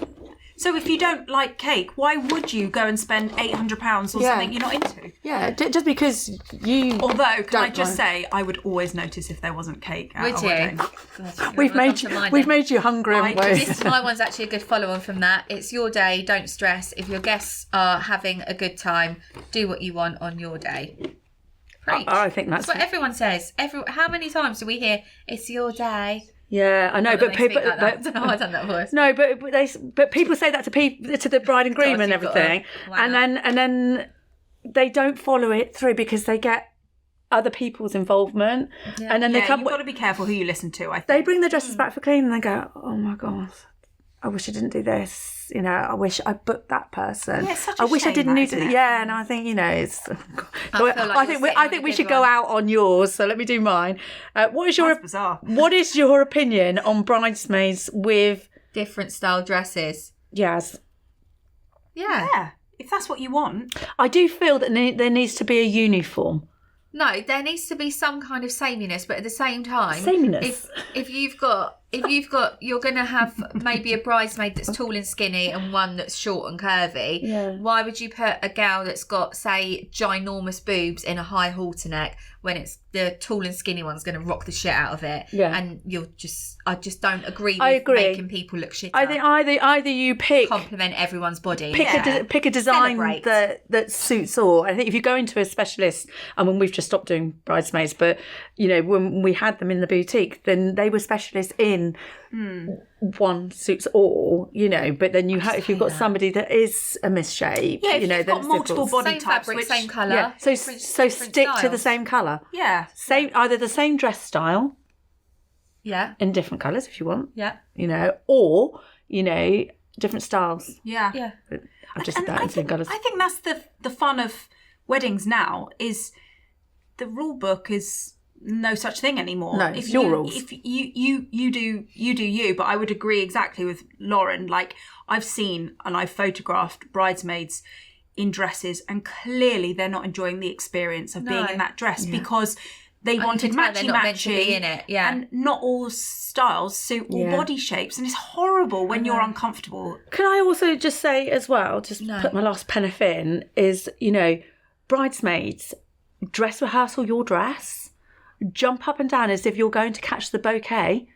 So if you don't like cake, why would you go and spend £800 on Yeah. something you're not into? Yeah, just because you. Although, can I Don't just mind. say, I would always notice if there wasn't cake at Would a you? wedding. God, We've you're made gonna come to mine we've then. made you hungry, haven't we? My one's actually a good follow-on from that. It's your day, don't stress. If your guests are having a good time, do what you want on your day. Preach. I think that's what everyone says. How many times do we hear, it's your day? yeah, I know, When but they people. speak like that. I don't know, I've done that voice. No, but people say that to the bride and groom God, and you've got everything, a- wow. and then they don't follow it through because they get other people's involvement, and then they Yeah, come. you've got to be careful who you listen to, I think. They bring their dresses back for clean, and they go, "Oh my god, I wish I didn't do this. You know, I wish I booked that person. Yeah, it's such a I wish I shame, didn't that, need to." isn't it? Yeah, and I think it's. So feel like I you're think sitting I with think a we good should go one. out on yours. So let me do mine. What is your That's bizarre. What is your opinion on bridesmaids with Different style dresses. Yaz? Yeah. Yeah, if that's what you want. I do feel that there needs to be a uniform. No, there needs to be some kind of sameness, but at the same time, Sameness. if you've got you're gonna have maybe a bridesmaid that's tall and skinny and one that's short and curvy. Yeah. Why would you put a gal that's got, say, ginormous boobs in a high halter neck when it's the tall and skinny one's gonna rock the shit out of it? Yeah. And I just don't agree with I agree. making people look shit. I think either you pick compliment everyone's body. pick a design Celebrate. that suits all. I think if you go into a specialist, and when we've just stopped doing bridesmaids, but you know when we had them in the boutique, then they were specialists in one suits all. You know, but then if you've got somebody that is a misshape, Yeah, if you know, you've then got it's multiple difficult. body Same types, fabric, which, same colour. Yeah, so different stick to the styles. same colour. Yeah. Either the same dress style Yeah. in different colours if you want. Yeah. You know, or different styles. Yeah. Yeah. I've just said And that in different colours. I think that's the fun of weddings now is the rule book is no such thing anymore. No, it's your rules. If you do you, but I would agree exactly with Lauren. Like I've seen and I've photographed bridesmaids in dresses and clearly they're not enjoying the experience of being in that dress because they wanted they're not meant to be matchy in it. Yeah. and not all styles suit all body shapes, and it's horrible when you're uncomfortable. Can I also just say as well, put my last penneth in, is, bridesmaids, dress rehearsal your dress, jump up and down as if you're going to catch the bouquet,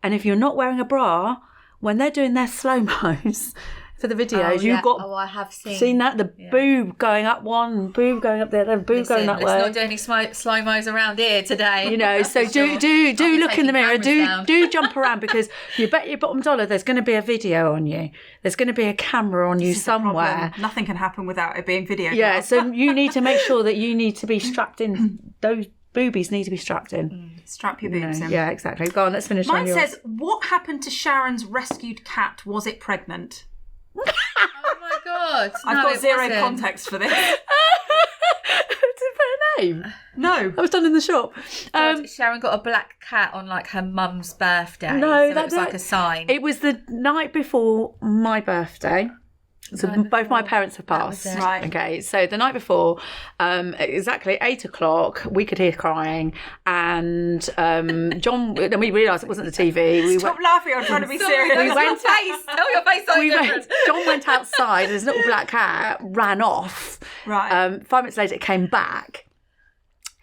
and if you're not wearing a bra, when they're doing their slow-mos for the videos, you've got... Oh, I have seen that? The boob going up one, boob going up the other, boob going that way. Let's not do any slow-mos around here today. So do look in the mirror, do jump around, because you bet your bottom dollar there's going to be a video on you. There's going to be a camera on you somewhere. Nothing can happen without it being videoed. Yeah, so you need to make sure that you need to be strapped in. Those boobies need to be strapped in. Strap your boobs in. Yeah, exactly. Go on, let's finish. Mine says, what happened to Sharon's rescued cat? Was it pregnant? Oh my God. I've got zero context for this. Did it put a name? No. I was done in the shop. Sharon got a black cat on like her mum's birthday. No, so it was like a sign. It was the night before my birthday. So both my parents have passed. Right. Okay. So the night before, exactly 8 o'clock, we could hear crying, and John. And we realised it wasn't the TV. Stop laughing! I'm trying to be serious. Tell your face. John went outside. This little black cat ran off. Right. 5 minutes later, it came back,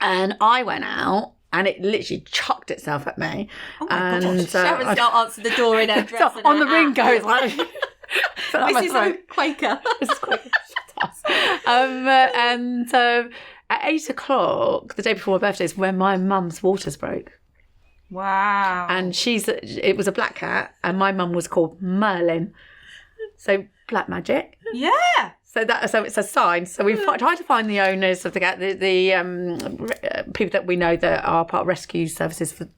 and I went out. And it literally chucked itself at me. Oh my God. Sharon still answered the door in her dress. So on the ring goes like... This is a Quaker. This is Quaker. And at 8 o'clock, the day before my birthday, is when my mum's waters broke. Wow. And it was a black cat, and my mum was called Merlin. So black magic. Yeah. So it's a sign. So we've tried to find the owners of the cat, the people that we know that are part of rescue services for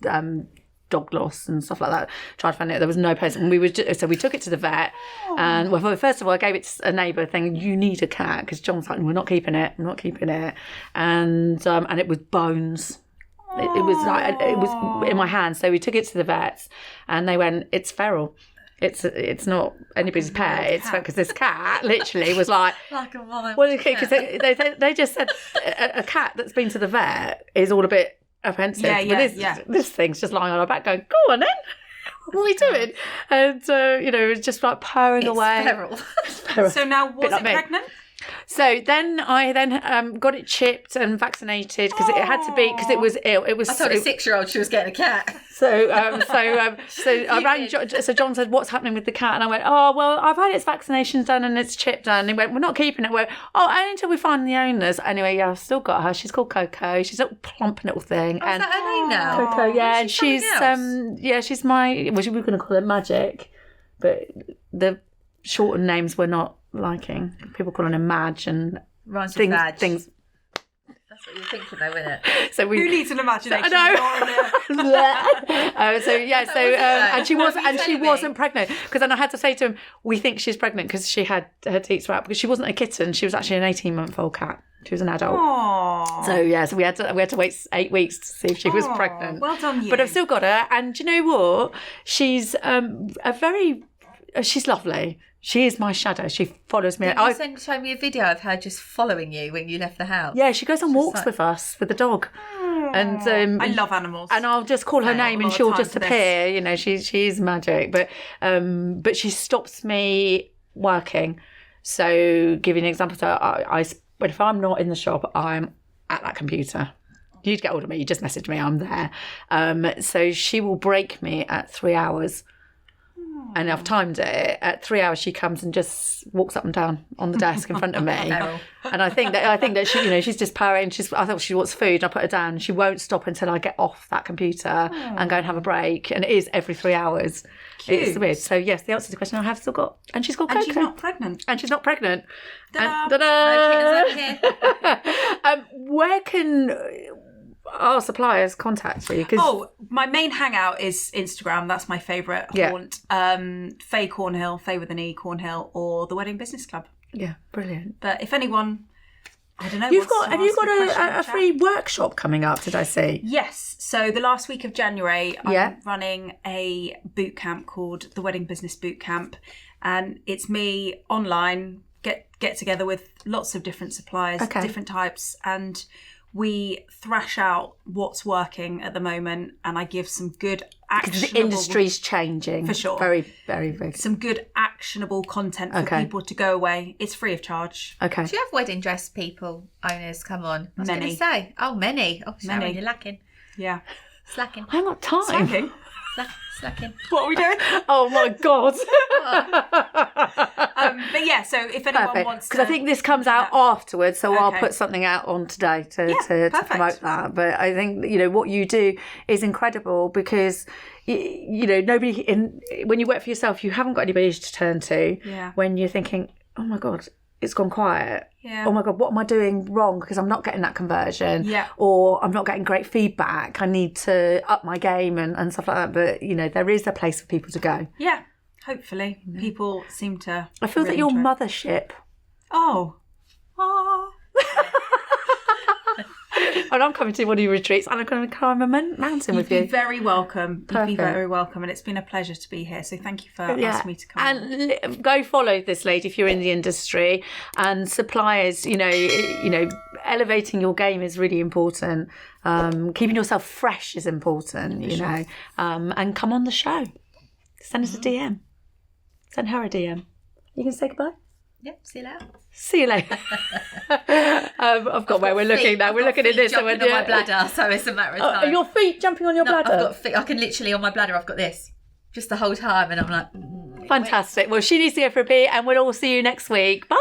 dog loss and stuff like that. Tried to find it. There was no person. And so we took it to the vet. And well, first of all, I gave it to a neighbour, thinking, you need a cat, because John's like, we're not keeping it. And it was bones. It was in my hand. So we took it to the vets, and they went, it's feral. It's not anybody's pet. It's because this cat literally was like a mom. Well, because they just said a cat that's been to the vet is all a bit offensive. This thing's just lying on her back, going, "Go on then, what are we doing?" And it was just like purring away. It's feral. So now, was it pregnant? So then I got it chipped and vaccinated, because it had to be, because it was ill. It was. I told a 6-year-old she was getting a cat. So I rang John. So John said, "What's happening with the cat?" And I went, "Oh well, I've had its vaccinations done and it's chipped done." And he went, "We're not keeping it." I went, "Oh, only until we find the owners." Anyway, yeah, I've still got her. She's called Coco. She's a little plump little thing. And is that her name now? Coco, yeah, and she's she's my. Well, we were going to call her Magic, but the shortened names were not liking. People calling her Madge and rhymes with badge. Things. That's what you're thinking, though, isn't it? So who needs an imagination? I know. And she wasn't pregnant, because then I had to say to him, we think she's pregnant because she had her teats were out, because she wasn't a kitten. She was actually an 18-month-old cat. She was an adult. Aww. So we had to wait 8 weeks to see if she was pregnant. Well done, you. But I've still got her, and do you know what? She's she's lovely. She is my shadow. She follows me. Did you show me a video of her just following you when you left the house? Yeah, she goes on walks with us, with the dog. And I love animals. And I'll just call her name and she'll just appear. She's magic. But she stops me working. So, give you an example. So but if I'm not in the shop, I'm at that computer. You'd get hold of me. You just message me. I'm there. So she will break me at 3 hours. And I've timed it. At 3 hours, she comes and just walks up and down on the desk in front of me. And I think that she, she's just purring. I thought she wants food. I put her down. She won't stop until I get off that computer and go and have a break. And it is every 3 hours. Cute. It's weird. So yes, the answer to the question I have still got. And she's called Coco. And she's not pregnant. And she's not pregnant. Ta-da. No kittens over here. Where can our suppliers contact you? My main hangout is Instagram. That's my favourite haunt. Fay Cornhill, Fay with an E, Cornhill, or the Wedding Business Club. Yeah, brilliant. But if anyone, I don't know. Have you got a free workshop coming up? Did I see? Yes. So the last week of January, I'm running a boot camp called the Wedding Business Boot Camp, and it's me online. Get together with lots of different suppliers, different types, and we thrash out what's working at the moment, and I give some good actionable... Because the industry's changing. For sure. Very, very, very. Some good actionable content for people to go away. It's free of charge. Okay. Do you have wedding dress people, owners? Come on. I was going Many. to say. Oh, many. Oh, Sharon, Many. you're lacking. Yeah. Slacking. I haven't got time. Slacking. Slacking. What are we doing? Oh my God. But yeah, so if anyone wants to... Because I think this comes out afterwards, so I'll Okay. put something out on today to perfect. promote that. But I think, what you do is incredible because, nobody, when you work for yourself, you haven't got anybody to turn to when you're thinking, oh my God, it's gone quiet. Yeah. Oh my God, what am I doing wrong? Because I'm not getting that conversion. Yeah. Or I'm not getting great feedback. I need to up my game and stuff like that. But, there is a place for people to go. Yeah, hopefully. People seem to... I feel really that your enjoy it. mothership... Oh. Oh. And I'm coming to one of your retreats and I'm going to climb a mountain with You'd you. be very welcome. Perfect. You'd be very welcome. And it's been a pleasure to be here. So thank you for asking me to come on. And go follow this lady if you're in the industry. And suppliers, elevating your game is really important. Keeping yourself fresh is important, know. And come on the show. Send us a DM. Send her a DM. You can say goodbye? Yep, see you later. See you later. I've got where we're looking now. We're looking at this. Jumping on my bladder, so it's a matter of time. Are your feet jumping on your bladder? I've got feet. I can literally on my bladder. I've got this just the whole time, and I'm like, Fantastic. Well, she needs to go for a pee, and we'll all see you next week. Bye.